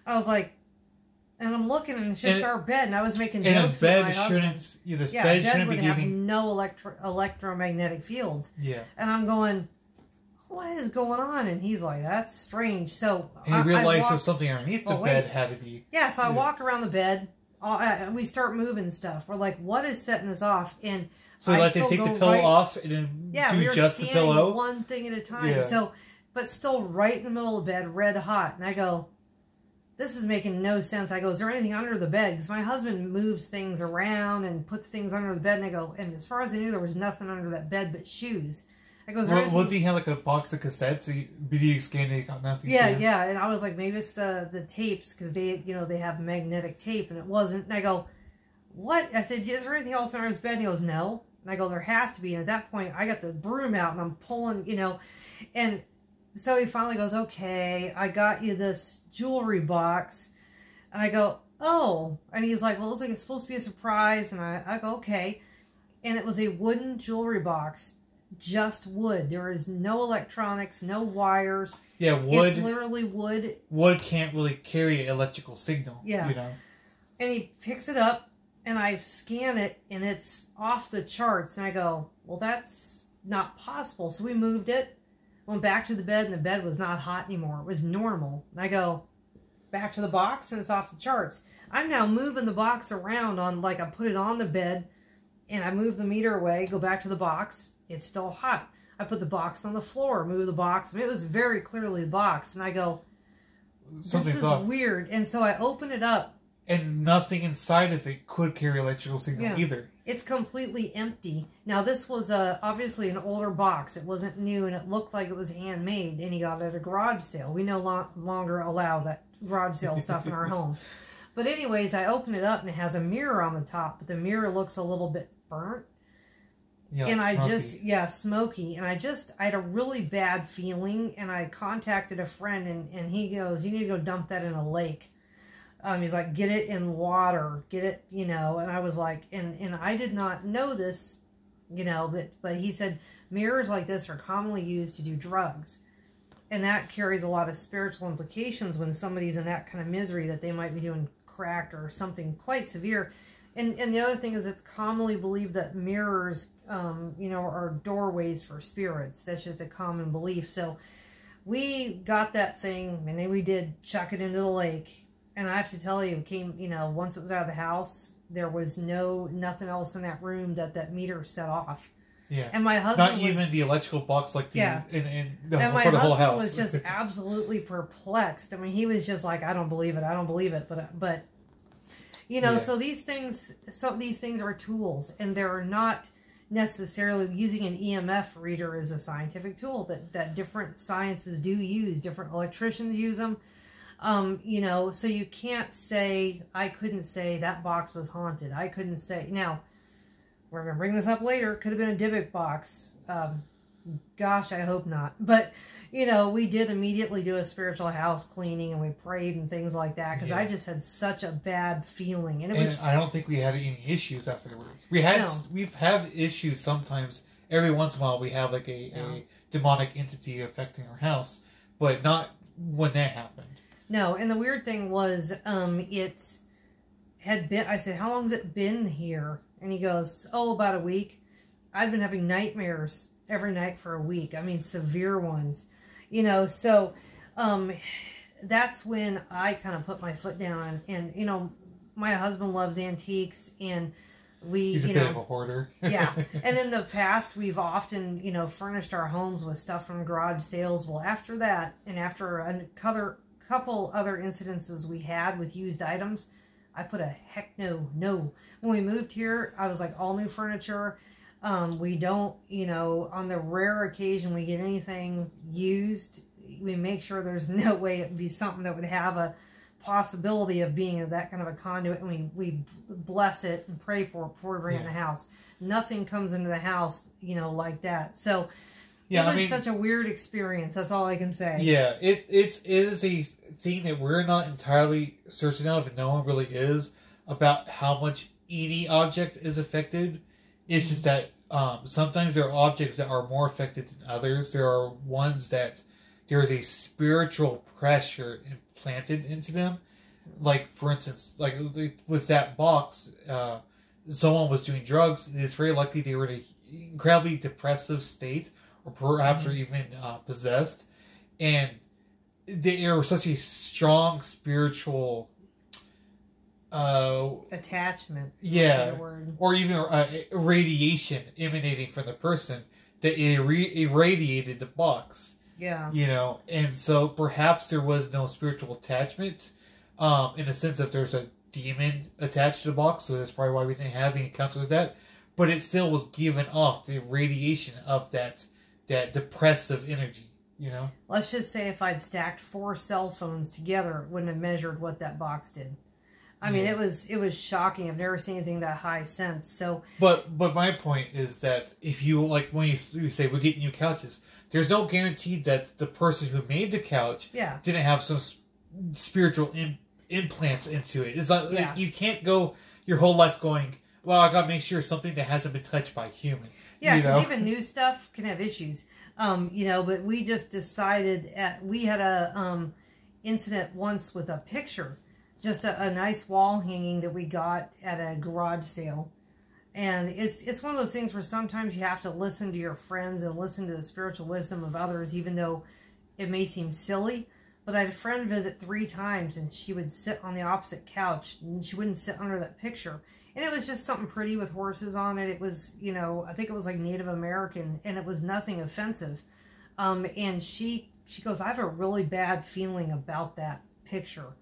I was like, and I'm looking, and it's just our bed. And I was making jokes. And a bed shouldn't, this bed shouldn't be giving no electromagnetic fields. Yeah. And I'm going, what is going on? And he's like, that's strange. So and he realized there was something underneath the bed had to be. Yeah, so I walk around the bed. We start moving stuff. We're like, what is setting this off? And so like they take the pillow off and then do just the pillow? One thing at a time. Yeah. So, but still right in the middle of the bed, red hot. And I go, this is making no sense. I go, is there anything under the bed? Because my husband moves things around and puts things under the bed. And I go, and as far as I knew, there was nothing under that bed but shoes. I go, what, he had like a box of cassettes? Video scan, they got nothing. Yeah, yeah. And I was like, maybe it's the tapes, because they, you know, they have magnetic tape, and it wasn't. And I go, what? I said, is there anything else under his bed? And he goes, no. And I go, there has to be. And at that point, I got the broom out, and I'm pulling, you know. And so he finally goes, okay, I got you this jewelry box. And I go, oh. And he's like, well, it looks like it's supposed to be a surprise. And I go, okay. And it was a wooden jewelry box. Just wood. There is no electronics, no wires. Yeah, wood. It's literally wood. Wood can't really carry an electrical signal. Yeah. You know. And he picks it up, and I scan it, and it's off the charts. And I go, well, that's not possible. So we moved it, went back to the bed, and the bed was not hot anymore. It was normal. And I go back to the box, and it's off the charts. I'm now moving the box around on, like, I put it on the bed, and I move the meter away, go back to the box. It's still hot. I put the box on the floor, move the box. I mean, it was very clearly the box. And I go, this is weird. And so I open it up. And nothing inside of it could carry electrical signal either. It's completely empty. Now, this was obviously an older box. It wasn't new, and it looked like it was handmade. And he got it at a garage sale. We no longer allow that garage sale stuff in our home. But anyways, I open it up, and it has a mirror on the top. But the mirror looks a little bit burnt. Yeah, and I smoky. Smoky. And I had a really bad feeling, and I contacted a friend, and he goes, you need to go dump that in a lake. He's like, get it in water, get it, you know. And I was like, and I did not know this, you know, but he said mirrors like this are commonly used to do drugs. And that carries a lot of spiritual implications when somebody's in that kind of misery, that they might be doing crack or something quite severe. And the other thing is, it's commonly believed that mirrors, you know, are doorways for spirits. That's just a common belief. So we got that thing, and then we did chuck it into the lake. And I have to tell you, once it was out of the house, there was nothing else in that room that meter set off. Yeah. And my husband not even the electrical box, like the and my for the whole house. Was just absolutely perplexed. I mean, he was just like, I don't believe it. But you know, so these things are tools, and they're not necessarily using an EMF reader as a scientific tool that different sciences do use. Different electricians use them. You know, so you can't say, I couldn't say that box was haunted. I couldn't say, now, we're going to bring this up later. Could have been a Dybbuk box. Gosh, I hope not. But, you know, we did immediately do a spiritual house cleaning, and we prayed and things like that, because I just had such a bad feeling. And I don't think we had any issues afterwards. We've had issues sometimes. Every once in a while we have like a demonic entity affecting our house, but not when that happened. No, and the weird thing was, it had been, I said, how long has it been here? And he goes, oh, about a week. I'd been having nightmares every night for a week. I mean, severe ones. You know, so that's when I kind of put my foot down. And you know, my husband loves antiques, and he's a bit of a hoarder. Yeah. And in the past, we've often, you know, furnished our homes with stuff from garage sales. Well, after that, and after a couple other incidences we had with used items, I put a heck no. When we moved here, I was like, all new furniture. We don't, you know, on the rare occasion we get anything used, we make sure there's no way it would be something that would have a possibility of being that kind of a conduit, and we bless it and pray for it before we bring it in the house. Nothing comes into the house, you know, like that. So it was such a weird experience. That's all I can say. Yeah, it is a thing that we're not entirely certain of, and no one really is, about how much any object is affected. It's just that sometimes there are objects that are more affected than others. There are ones that there is a spiritual pressure implanted into them. Like, for instance, like with that box, someone was doing drugs. It's very likely they were in an incredibly depressive state, or perhaps were even possessed. And there was such a strong spiritual attachment, or even radiation emanating from the person that irradiated the box, you know. And so perhaps there was no spiritual attachment, in the sense that there's a demon attached to the box, so that's probably why we didn't have any encounters with that, but it still was giving off the radiation of that depressive energy, you know. Let's just say if I'd stacked 4 cell phones together, it wouldn't have measured what that box did. I mean, it was shocking. I've never seen anything that high since. So, but my point is that if you, like, when you say we're getting new couches, there's no guarantee that the person who made the couch didn't have some spiritual implants into it. It's like you can't go your whole life going, well, I gotta make sure it's something that hasn't been touched by a human. Yeah, because even new stuff can have issues. You know, but we just decided we had a incident once with a picture. Just a nice wall hanging that we got at a garage sale. And it's one of those things where sometimes you have to listen to your friends and listen to the spiritual wisdom of others, even though it may seem silly. But I had a friend visit 3 times, and she would sit on the opposite couch, and she wouldn't sit under that picture. And it was just something pretty with horses on it. It was, you know, I think it was like Native American, and it was nothing offensive. And she goes, I have a really bad feeling about that picture.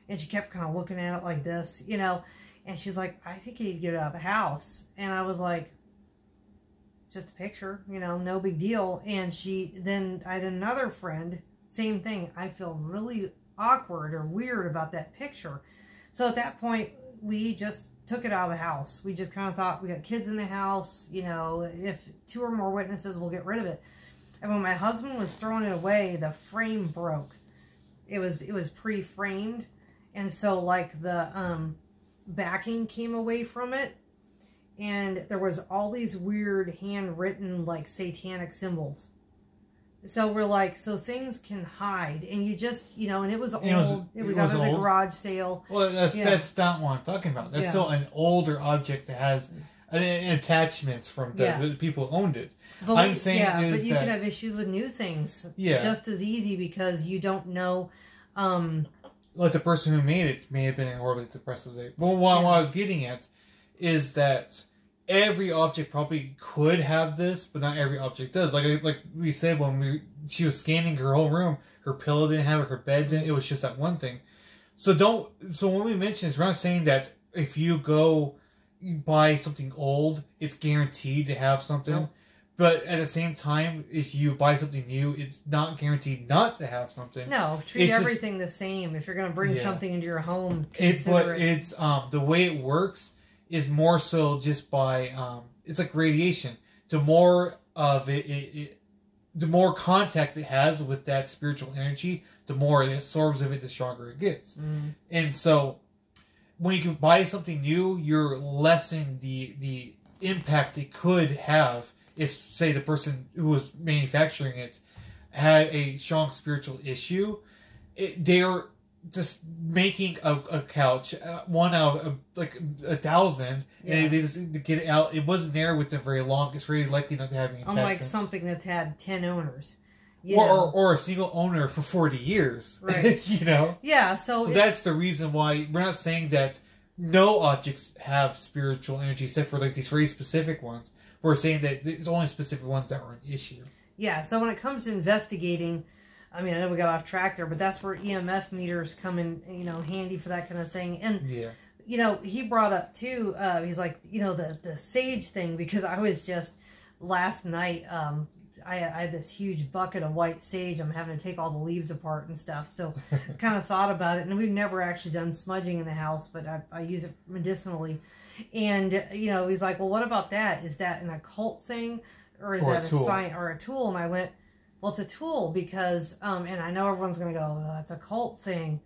And she kept kind of looking at it like this, you know. And she's like, I think you need to get it out of the house. And I was like, just a picture, you know, no big deal. And then I had another friend, same thing. I feel really awkward or weird about that picture. So at that point, we just took it out of the house. We just kind of thought, we got kids in the house, you know, if 2 or more witnesses, we'll get rid of it. And when my husband was throwing it away, the frame broke. It was pre-framed. And so, like, the backing came away from it, and there was all these weird handwritten, like, satanic symbols. So we're like, so things can hide, and you just, you know, and it was old. We got it at a garage sale. Well, that's not what I'm talking about. That's still an older object that has attachments from the people who owned it. But I'm saying but you can have issues with new things just as easy because you don't know. Like the person who made it may have been in horribly depressive state. But what I was getting at is that every object probably could have this, but not every object does. Like we said when she was scanning her whole room, her pillow didn't have it, her bed didn't. It was just that one thing. So when we mention this, we're not saying that if you go buy something old, it's guaranteed to have something. Nope. But at the same time, if you buy something new, it's not guaranteed not to have something. No, treat everything the same. If you're going to bring something into your home, consider it. It's the way it works is more so just by it's like radiation. The more of it, the more contact it has with that spiritual energy, the more it absorbs of it, the stronger it gets. Mm. And so, when you can buy something new, you're lessening the impact it could have. If, say, the person who was manufacturing it had a strong spiritual issue, they're just making a couch, 1 out of like 1,000, and they just to get it out. It wasn't there with them very long. It's very likely not to have any attachments. Unlike something that's had 10 owners. or a single owner for 40 years. Right. You know? Yeah, so that's the reason why we're not saying that no objects have spiritual energy except for like these very specific ones. We're saying that there's only specific ones that are an issue. Yeah, so when it comes to investigating, I mean, I know we got off track there, but that's where EMF meters come in, handy for that kind of thing. And, he brought up too, he's like, the sage thing, because I was just, last night, I had this huge bucket of white sage. I'm having to take all the leaves apart and stuff. So kind of thought about it. And we've never actually done smudging in the house, but I use it medicinally. And, he's like, well, what about that? Is that an occult thing? Or is that a sign or a tool? And I went, well, it's a tool because, and I know everyone's going to go, oh, that's a cult thing.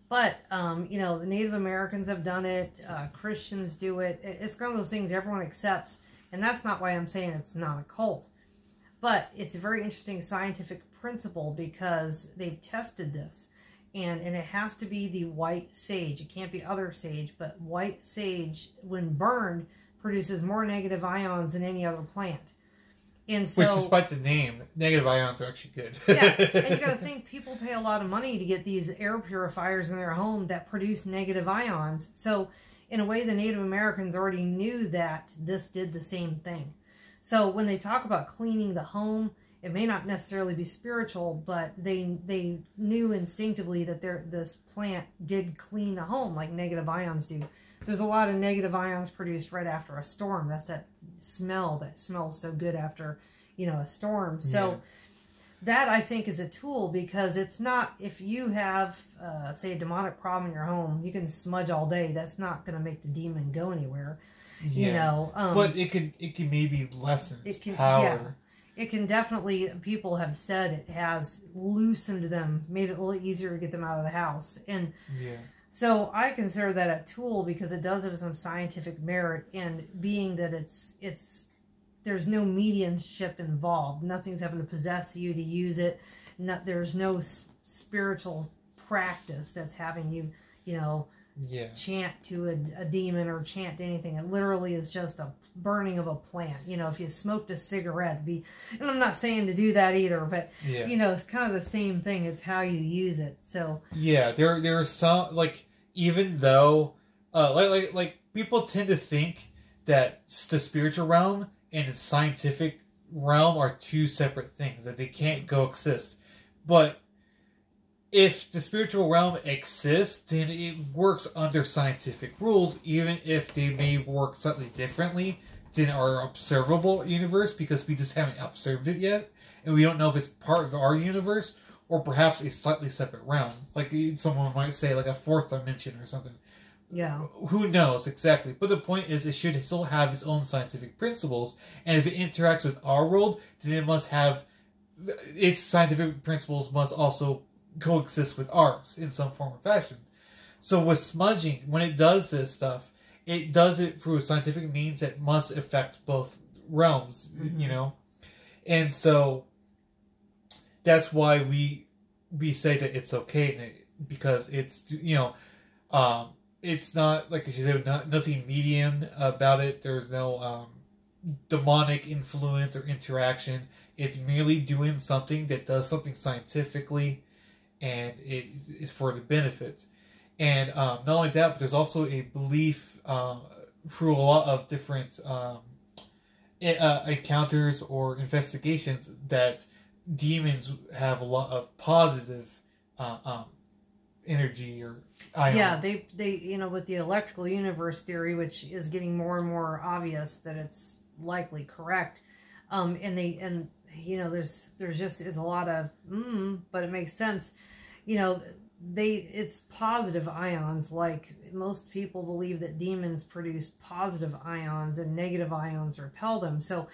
But, the Native Americans have done it. Christians do it. It's one of those things everyone accepts. And that's not why I'm saying it's not a cult. But it's a very interesting scientific principle because they've tested this. And it has to be the white sage. It can't be other sage. But white sage, when burned, produces more negative ions than any other plant. And so, which, despite the name, negative ions are actually good. Yeah, and you got to think people pay a lot of money to get these air purifiers in their home that produce negative ions. So, in a way, the Native Americans already knew that this did the same thing. So, when they talk about cleaning the home, it may not necessarily be spiritual, but they knew instinctively that this plant did clean the home like negative ions do. There's a lot of negative ions produced right after a storm. That's that smell that smells so good after, a storm. So that, I think, is a tool because it's not, if you have, say, a demonic problem in your home, you can smudge all day. That's not going to make the demon go anywhere. But it can maybe lessen its power. Yeah. It can definitely, people have said it has loosened them, made it a little easier to get them out of the house. And so I consider that a tool because it does have some scientific merit, and being that there's no mediumship involved. Nothing's having to possess you to use it. There's no spiritual practice that's having you, chant to a demon or chant to anything. It literally is just a burning of a plant. If you smoked a cigarette, and I'm not saying to do that either, but it's kind of the same thing. It's how you use it. So there are some, like, even though like people tend to think that the spiritual realm and the scientific realm are two separate things, that they can't coexist. But if the spiritual realm exists, then it works under scientific rules, even if they may work slightly differently than our observable universe, because we just haven't observed it yet, and we don't know if it's part of our universe, or perhaps a slightly separate realm. Like someone might say, like a fourth dimension or something. Yeah. Who knows exactly. But the point is, it should still have its own scientific principles, and if it interacts with our world, then it must have, its scientific principles must also coexist with ours in some form or fashion. So with smudging, when it does this stuff, it does it through scientific means that must affect both realms, and so that's why we say that it's okay, because it's it's not, like you said, nothing medium about it. There's no demonic influence or interaction. It's merely doing something that does something scientifically, and it is for the benefits. And not only that, but there's also a belief through a lot of different encounters or investigations that demons have a lot of positive energy or ions. Yeah, they with the electrical universe theory, which is getting more and more obvious that it's likely correct. And there's just is a lot of but it makes sense. It's positive ions. Like most people believe that demons produce positive ions and negative ions repel them. So,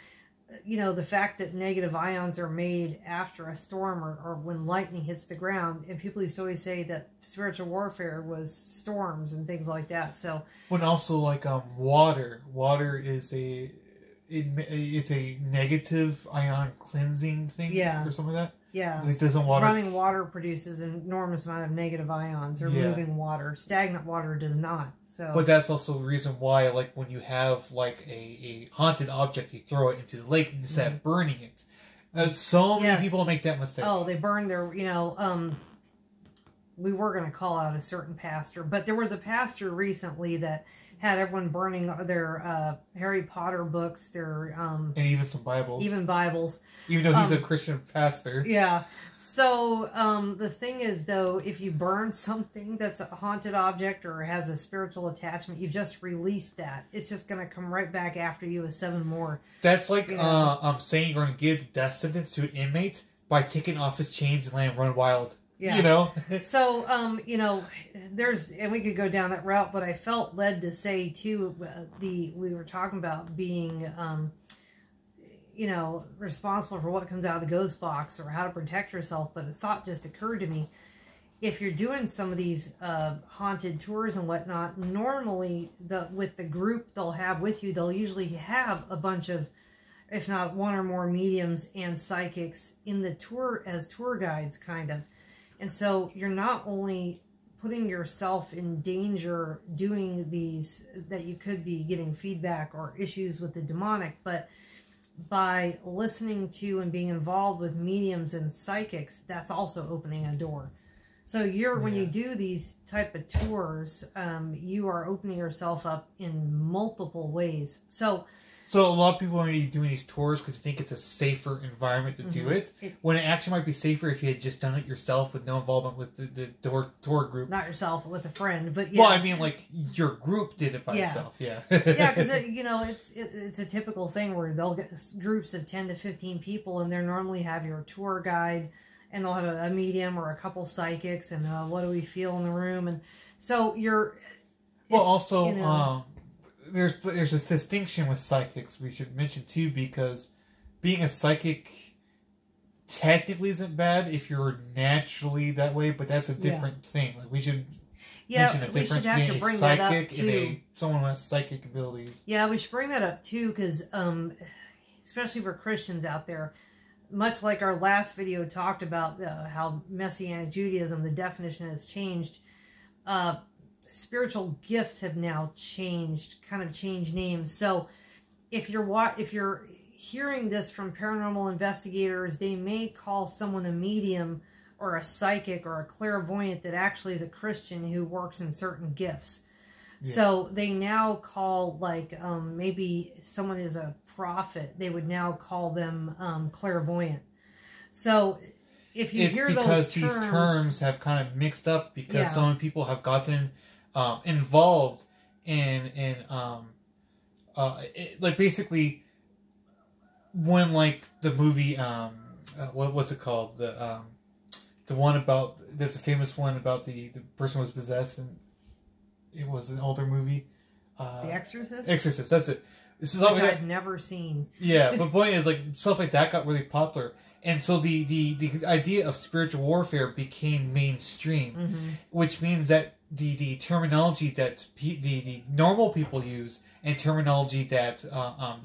the fact that negative ions are made after a storm or when lightning hits the ground, and people used to always say that spiritual warfare was storms and things like that. So, when also like water is it's a negative ion cleansing thing, or something like that. Yeah, like running water produces an enormous amount of negative ions, or moving water. Stagnant water does not. So, but that's also the reason why, like, when you have like a haunted object, you throw it into the lake and instead of burning it, So many people make that mistake. Oh, they burn their, we were going to call out a certain pastor, but there was a pastor recently that had everyone burning their Harry Potter books, their and even some Bibles. Even Bibles. Even though he's a Christian pastor. Yeah. So the thing is, though, if you burn something that's a haunted object or has a spiritual attachment, you've just released that. It's just going to come right back after you with 7 more. That's like saying you're going to give the death sentence to an inmate by taking off his chains and letting him run wild. Yeah. You know? So, there's, and we could go down that route, but I felt led to say, too, we were talking about being, responsible for what comes out of the ghost box or how to protect yourself, but a thought just occurred to me. If you're doing some of these haunted tours and whatnot, normally with the group they'll have with you, they'll usually have a bunch of, if not 1 or more mediums and psychics in the tour as tour guides, kind of. And so you're not only putting yourself in danger doing these, that you could be getting feedback or issues with the demonic, but by listening to and being involved with mediums and psychics, that's also opening a door. So when you do these type of tours, you are opening yourself up in multiple ways. So a lot of people are doing these tours because they think it's a safer environment to do it. When it actually might be safer if you had just done it yourself with no involvement with the tour group. Not yourself, but with a friend. But yeah. Well, I mean, like, your group did it by itself, yeah. Yeah, because, it's a typical thing where they'll get groups of 10 to 15 people, and they normally have your tour guide, and they'll have a medium or a couple psychics, and what do we feel in the room? And so there's a distinction with psychics we should mention too, because being a psychic technically isn't bad if you're naturally that way, but that's a different thing. Like, we should mention the difference between a psychic and someone who has psychic abilities. Yeah, we should bring that up too, because especially for Christians out there, much like our last video talked about how Messianic Judaism, the definition has changed. Spiritual gifts have now changed names. So if you're hearing this from paranormal investigators, they may call someone a medium or a psychic or a clairvoyant that actually is a Christian who works in certain gifts. Yeah. So they now call, like, maybe someone is a prophet, they would now call them clairvoyant. So if you hear those terms, these terms have kind of mixed up because so many people have gotten involved in like, basically, when, like, the movie what's it called, the one about, there's a famous one about the person was possessed, and it was an older movie, The Exorcist. That's it. Which I've never seen. Yeah, but the point is, like, stuff like that got really popular. And so the idea of spiritual warfare became mainstream, which means that the terminology that the normal people use and terminology that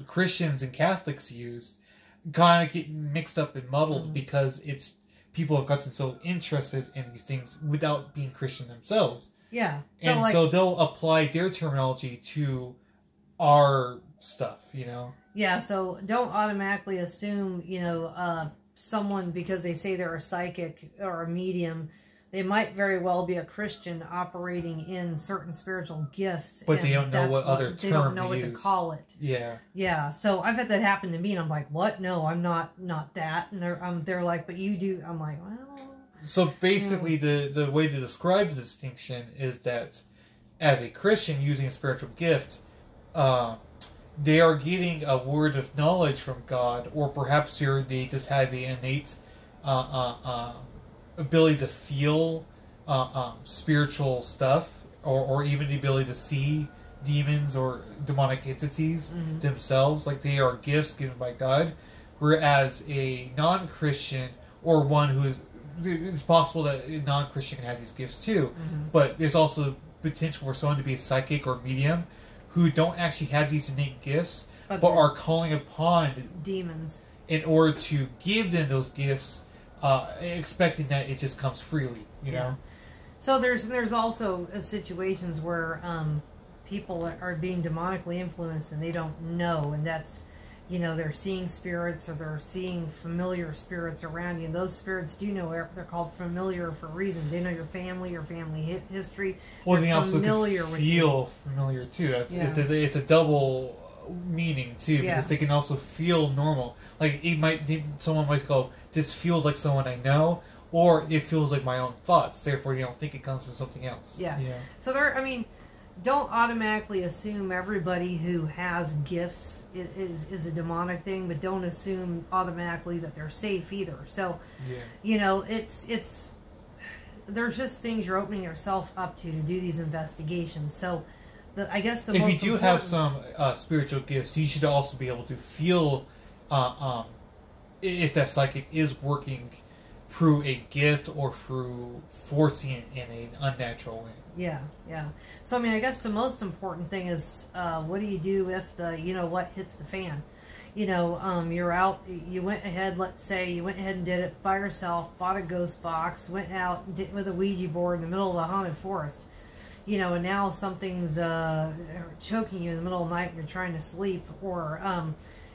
Christians and Catholics use kind of get mixed up and muddled because people have gotten so interested in these things without being Christian themselves. Yeah. So they'll apply their terminology to our stuff, Yeah, so don't automatically assume, someone, because they say they're a psychic or a medium, they might very well be a Christian operating in certain spiritual gifts. But they don't know what other term to use. They don't know what to call it. Yeah. Yeah, so I've had that happen to me, and I'm like, what? No, I'm not that. And they're like, but you do. I'm like, well... So basically, the way to describe the distinction is that as a Christian using a spiritual gift, they are getting a word of knowledge from God, or perhaps they just have an innate ability to feel spiritual stuff, or even the ability to see demons or demonic entities themselves. Like, they are gifts given by God, whereas a non-Christian, or one who is... It's possible that a non-Christian can have these gifts too, but there's also potential for someone to be a psychic or medium who don't actually have these innate gifts, but are calling upon demons in order to give them those gifts, expecting that it just comes freely, you know? So there's also situations where people are being demonically influenced and they don't know, and that's they're seeing spirits or they're seeing familiar spirits around you. And those spirits do know, they're called familiar for a reason. They know your family history. Well, they also feel familiar too. It's a double meaning too, because they can also feel normal. Like someone might go, this feels like someone I know, or it feels like my own thoughts. Therefore, you don't think it comes from something else. Yeah. So don't automatically assume everybody who has gifts is a demonic thing, but don't assume automatically that they're safe either. So, it's there's just things you're opening yourself up to do these investigations. So, I guess if you do have some spiritual gifts, you should also be able to feel if that psychic is working through a gift or through forcing it in an unnatural way. Yeah. So, I guess the most important thing is, what do you do if what hits the fan? You're out, you went ahead, let's say you went ahead and did it by yourself, bought a ghost box, went out with a Ouija board in the middle of a haunted forest, and now something's choking you in the middle of the night when you're trying to sleep, or,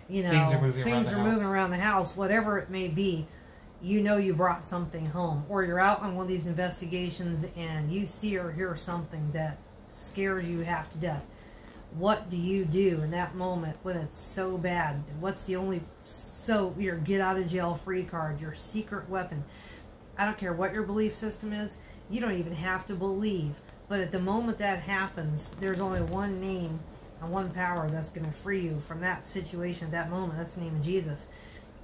things are moving around the house, whatever it may be. You brought something home, or you're out on one of these investigations and you see or hear something that scares you half to death. What do you do in that moment when it's so bad? What's your get out of jail free card, your secret weapon? I don't care what your belief system is. You don't even have to believe. But at the moment that happens, there's only one name and one power that's going to free you from that situation at that moment. That's the name of Jesus.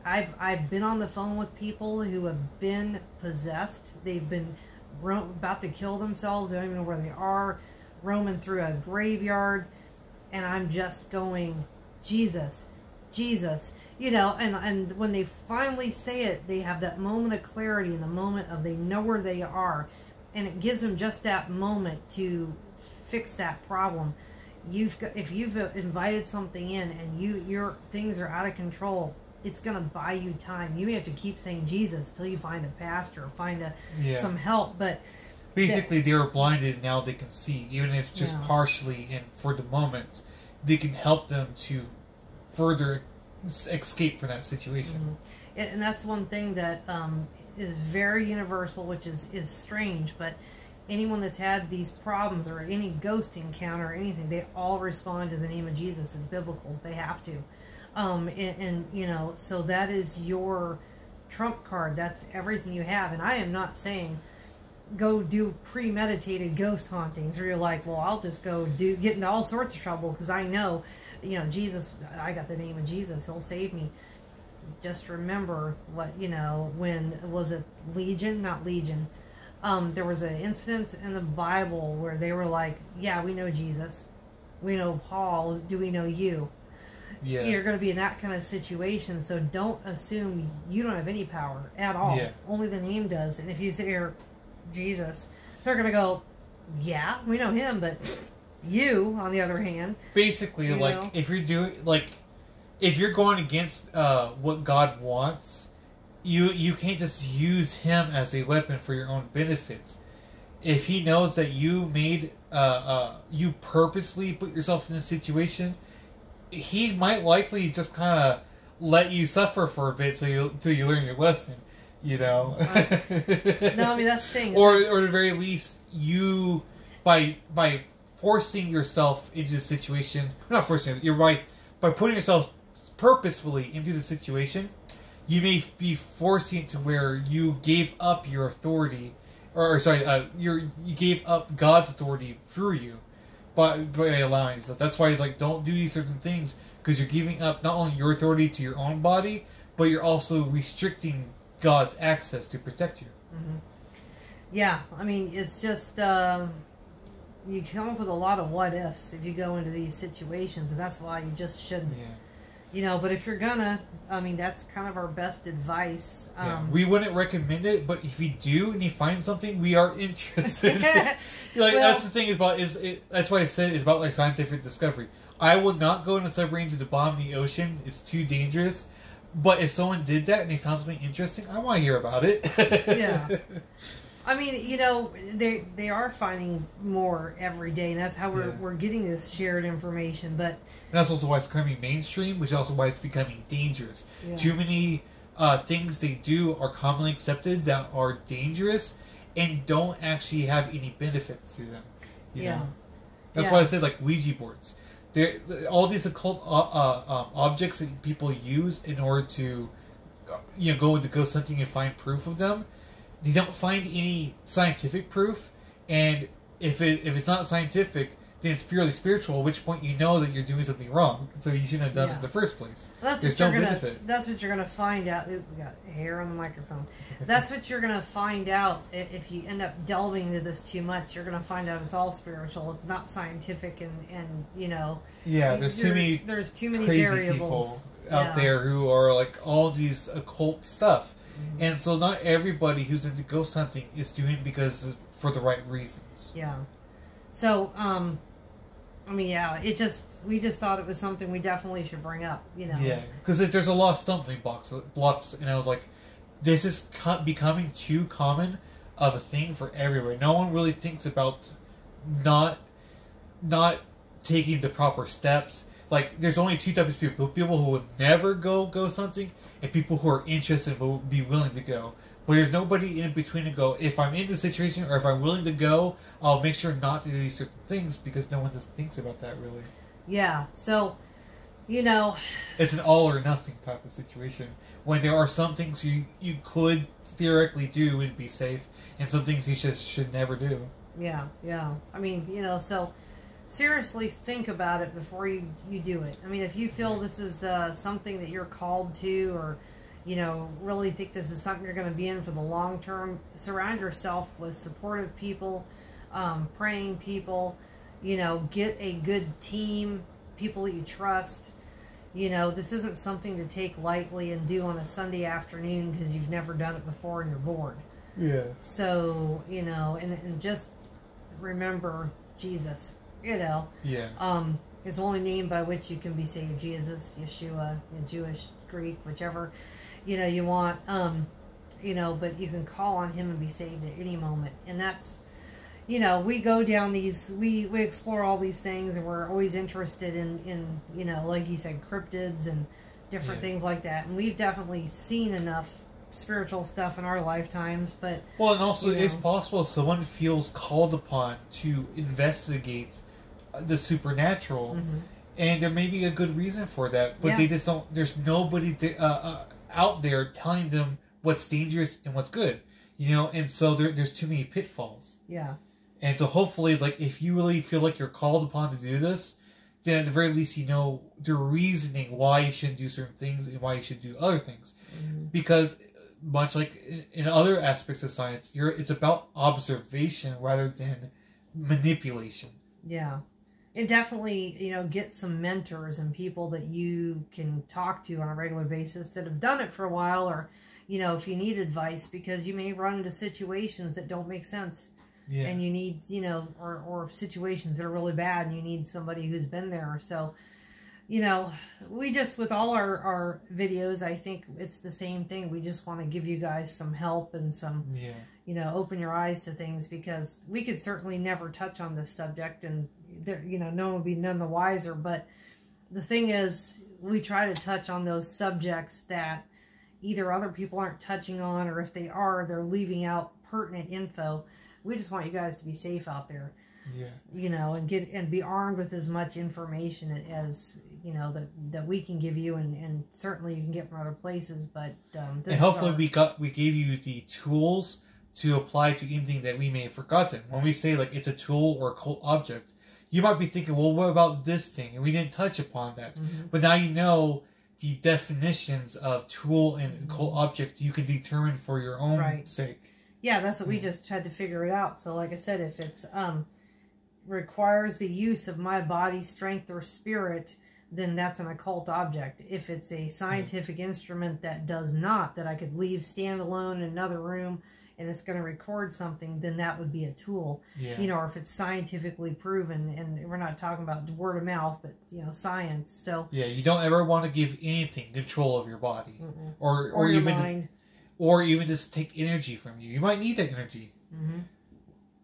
I've been on the phone with people who have been possessed. They've been about to kill themselves. They don't even know where they are, roaming through a graveyard. And I'm just going, Jesus, Jesus. And when they finally say it, they have that moment of clarity, and the moment of they know where they are. And it gives them just that moment to fix that problem. If you've invited something in and your things are out of control, it's going to buy you time. You may have to keep saying Jesus till you find a pastor or find some help. But basically, they were blinded, now they can see, even if it's just partially. And for the moment, they can help them to further escape from that situation. Mm-hmm. And that's one thing that is very universal, which is strange. But anyone that's had these problems or any ghost encounter or anything, they all respond to the name of Jesus. It's biblical. They have to. So that is your trump card. That's everything you have. And I am not saying go do premeditated ghost hauntings where you're like, well, I'll just go get into all sorts of trouble because I know, Jesus, I got the name of Jesus. He'll save me. Just remember when was it Legion? Not Legion. There was an incident in the Bible where they were like, yeah, we know Jesus. We know Paul. Do we know you? Yeah. You're going to be in that kind of situation, so don't assume you don't have any power at all. Yeah. Only the name does. And if you say you're Jesus, they're going to go, yeah, we know him, but you, on the other hand. Basically, if you're doing, if you're going against what God wants, you can't just use him as a weapon for your own benefits. If he knows that you you purposely put yourself in a situation, he might likely just kind of let you suffer for a bit till you learn your lesson, No, that's the thing. Or at the very least, you by forcing yourself into the situation, not forcing it, by putting yourself purposefully into the situation, you may be forcing it to where you gave up your authority, you gave up God's authority through you. By allowing yourself. That's why he's like, don't do these certain things, because you're giving up not only your authority to your own body, but you're also restricting God's access to protect you. Mm-hmm. Yeah, it's just you come up with a lot of what ifs if you go into these situations, and that's why you just shouldn't. Yeah. But if you're gonna, that's kind of our best advice. We wouldn't recommend it, but if you do and you find something, we are interested. That's the thing that's why I said it's about scientific discovery. I would not go in a submarine to the bottom of the ocean. It's too dangerous. But if someone did that and they found something interesting, I want to hear about it. Yeah. I mean, they are finding more every day, and that's how we're getting this shared information. But that's also why it's becoming mainstream, which is also why it's becoming dangerous. Yeah. Too many things they do are commonly accepted that are dangerous and don't actually have any benefits to them. You know? That's why I said like Ouija boards. All these occult objects that people use in order to go into ghost hunting and find proof of them. They don't find any scientific proof, and if it's not scientific, then it's purely spiritual. At which point you know that you're doing something wrong, so you shouldn't have done it in the first place. Well, there's no benefit. That's what you're gonna find out. Ooh, we got hair on the microphone. That's what you're gonna find out if you end up delving into this too much. You're gonna find out it's all spiritual. It's not scientific, and Yeah, there's too many crazy variables people out there who are like all these occult stuff. And so not everybody who's into ghost hunting is doing it for the right reasons. Yeah. So, we just thought it was something we definitely should bring up, Yeah, because there's a lot of stumbling blocks, and I was like, this is becoming too common of a thing for everybody. No one really thinks about not taking the proper steps. Like, there's only two types of people. People who would never go ghost hunting, and people who are interested and will be willing to go. But there's nobody in between to go, if I'm in the situation, or if I'm willing to go, I'll make sure not to do these certain things, because no one just thinks about that, really. Yeah, so, it's an all or nothing type of situation, when there are some things you could theoretically do and be safe, and some things you just should never do. Yeah. I mean, so... seriously think about it before you do it. I mean, if you feel this is something that you're called to, or really think this is something you're going to be in for the long term, surround yourself with supportive people, praying people, get a good team, people that you trust. This isn't something to take lightly and do on a Sunday afternoon because you've never done it before and you're bored. Yeah. So, and just remember Jesus. Yeah. It's the only name by which you can be saved. Jesus, Yeshua, Jewish, Greek, whichever, you want. But you can call on him and be saved at any moment. And that's, we go down these, we explore all these things, and we're always interested in like you said, cryptids and different things like that. And we've definitely seen enough spiritual stuff in our lifetimes, but... Well, and also it's possible someone feels called upon to investigate the supernatural, and there may be a good reason for that, but they just don't. There's nobody out there telling them what's dangerous and what's good, and so there's too many pitfalls. Yeah. And so hopefully, like, if you really feel like you're called upon to do this, then at the very least you know the reasoning why you shouldn't do certain things and why you should do other things, because much like in other aspects of science, it's about observation rather than manipulation. Yeah. And definitely, get some mentors and people that you can talk to on a regular basis that have done it for a while, or, if you need advice, because you may run into situations that don't make sense. Yeah. And you need, or situations that are really bad, and you need somebody who's been there. So, we just, with all our videos, I think it's the same thing. We just want to give you guys some help and some, open your eyes to things, because we could certainly never touch on this subject, and there, no one would be none the wiser. But the thing is, we try to touch on those subjects that either other people aren't touching on, or if they are, they're leaving out pertinent info. We just want you guys to be safe out there. Yeah. And be armed with as much information as that we can give you, and certainly you can get from other places. But and hopefully we gave you the tools to apply to anything that we may have forgotten. When we say like it's a tool or a occult object, you might be thinking, well, what about this thing? And we didn't touch upon that. But now you know the definitions of tool and occult object. You can determine for your own sake. Yeah, that's what we just had to figure it out. So like I said, if it's requires the use of my body, strength, or spirit, then that's an occult object. If it's a scientific instrument that does not, that I could leave standalone in another room and it's going to record something, then that would be a tool. Yeah. Or if it's scientifically proven, and we're not talking about word of mouth, but science. So yeah, you don't ever want to give anything control of your body, or your even mind, or even just take energy from you. You might need that energy. Mm-hmm.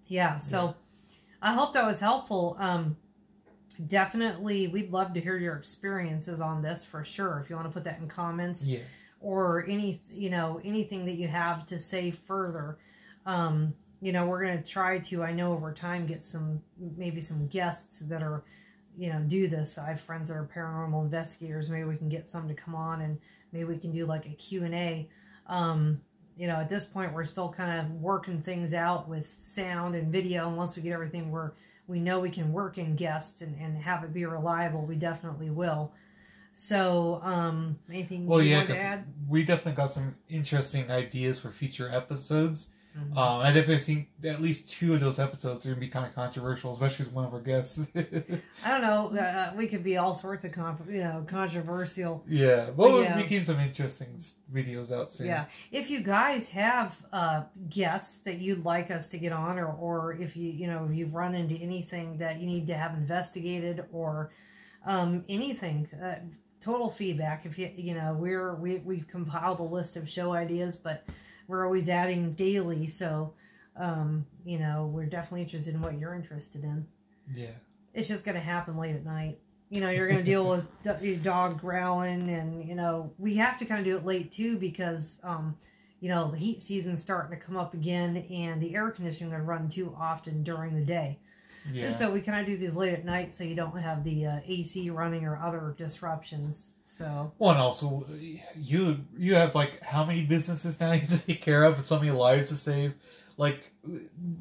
Yeah, so I hope that was helpful. Definitely, we'd love to hear your experiences on this for sure. If you want to put that in comments, or anything that you have to say further. We're going to try to, I know over time, get maybe some guests that are, do this. I have friends that are paranormal investigators. Maybe we can get some to come on, and maybe we can do like a Q&A. At this point, we're still kind of working things out with sound and video. And once we get everything where we know we can work in guests and have it be reliable, we definitely will. So, anything you want to add? We definitely got some interesting ideas for future episodes. Mm-hmm. I definitely think at least 2 of those episodes are going to be kind of controversial, especially with one of our guests. I don't know. We could be all sorts of controversial. Yeah. Well, we're making some interesting videos out soon. Yeah. If you guys have guests that you'd like us to get on, or if you've run into anything that you need to have investigated, or anything, total feedback. If we've compiled a list of show ideas, but we're always adding daily, so we're definitely interested in what you're interested in. Yeah. It's just going to happen late at night. You're going to deal with your dog growling, and we have to kind of do it late too, because the heat season's starting to come up again, and the air conditioning going to run too often during the day. Yeah. And so we kind of do these late at night, so you don't have the AC running or other disruptions. So. Well, and also, you have like how many businesses now you have to take care of, and so many lives to save. Like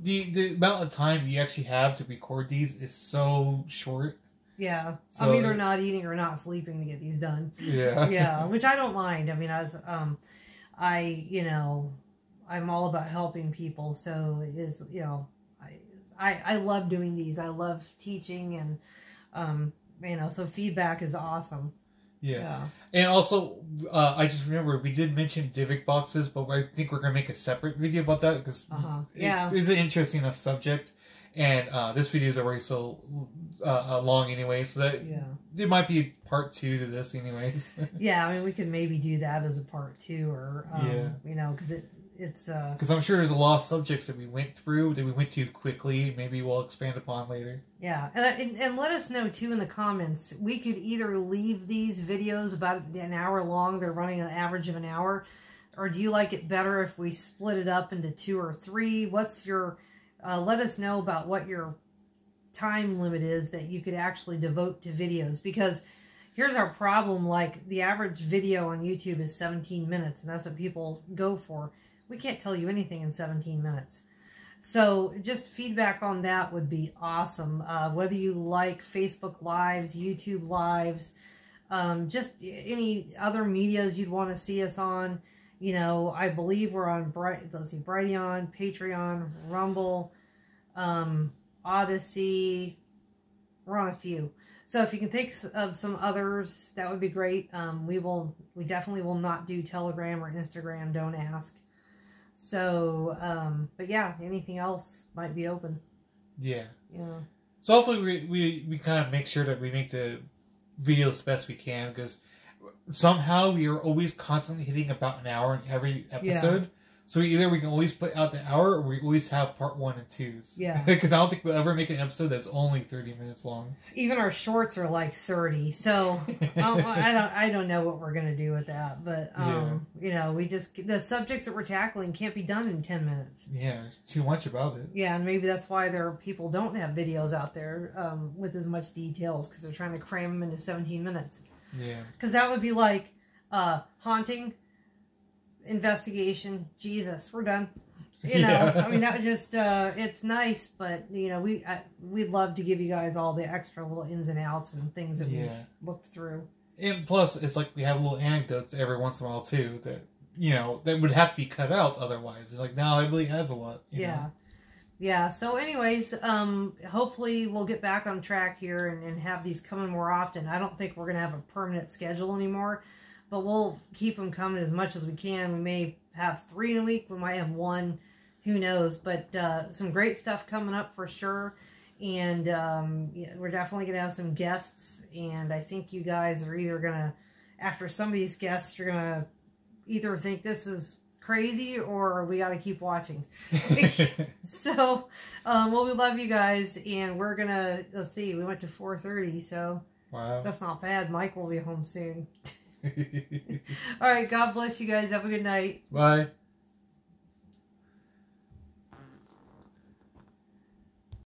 the amount of time you actually have to record these is so short. Yeah, so, I'm either not eating or not sleeping to get these done. Yeah, yeah, which I don't mind. I mean, I'm all about helping people, so it is I love doing these. I love teaching, and so feedback is awesome. Yeah. And also, I just remember we did mention Divic boxes, but I think we're going to make a separate video about that, because it is an interesting enough subject. And this video is already so long anyway, so that there might be part 2 to this anyways. Yeah, I mean, we could maybe do that as a part 2, or, because it's... Because I'm sure there's a lot of subjects that we went through, that we went to quickly, maybe we'll expand upon later. Yeah, and let us know, too, in the comments. We could either leave these videos about an hour long, they're running an average of an hour, or do you like it better if we split it up into 2 or 3? What's your... let us know about what your time limit is that you could actually devote to videos, because here's our problem. Like, the average video on YouTube is 17 minutes, and that's what people go for. We can't tell you anything in 17 minutes. So just feedback on that would be awesome. Whether you like Facebook Lives, YouTube Lives, just any other medias you'd want to see us on. I believe we're on Brighteon, Patreon, Rumble, Odyssey. We're on a few. So if you can think of some others, that would be great. We definitely will not do Telegram or Instagram. Don't ask. So, but yeah, anything else might be open. Yeah. Yeah. So hopefully we kind of make sure that we make the videos the best we can, because somehow we are always constantly hitting about an hour in every episode. Yeah. So either we can always put out the hour, or we always have part 1 and 2s. Yeah. Because I don't think we'll ever make an episode that's only 30 minutes long. Even our shorts are like 30. So I don't know what we're gonna do with that. But the subjects that we're tackling can't be done in 10 minutes. Yeah, there's too much about it. Yeah, and maybe that's why people don't have videos out there with as much details, because they're trying to cram them into 17 minutes. Yeah. Because that would be like haunting, investigation, Jesus, we're done. I mean, that was just it's nice, but we'd love to give you guys all the extra little ins and outs and things that we've looked through. And plus, it's like we have little anecdotes every once in a while too that that would have to be cut out otherwise. It's like, no, it really adds a lot. You know? Yeah. So anyways, hopefully we'll get back on track here and have these coming more often. I don't think we're going to have a permanent schedule anymore, but we'll keep them coming as much as we can. We may have 3 in a week. We might have 1. Who knows? But some great stuff coming up for sure. And we're definitely going to have some guests. And I think you guys are either going to, after some of these guests, you're going to either think this is crazy or we got to keep watching. So, well, we love you guys, and we're gonna, let's see, we went to 4:30, so wow, that's not bad. Mike will be home soon. All right, God bless you guys. Have a good night. Bye.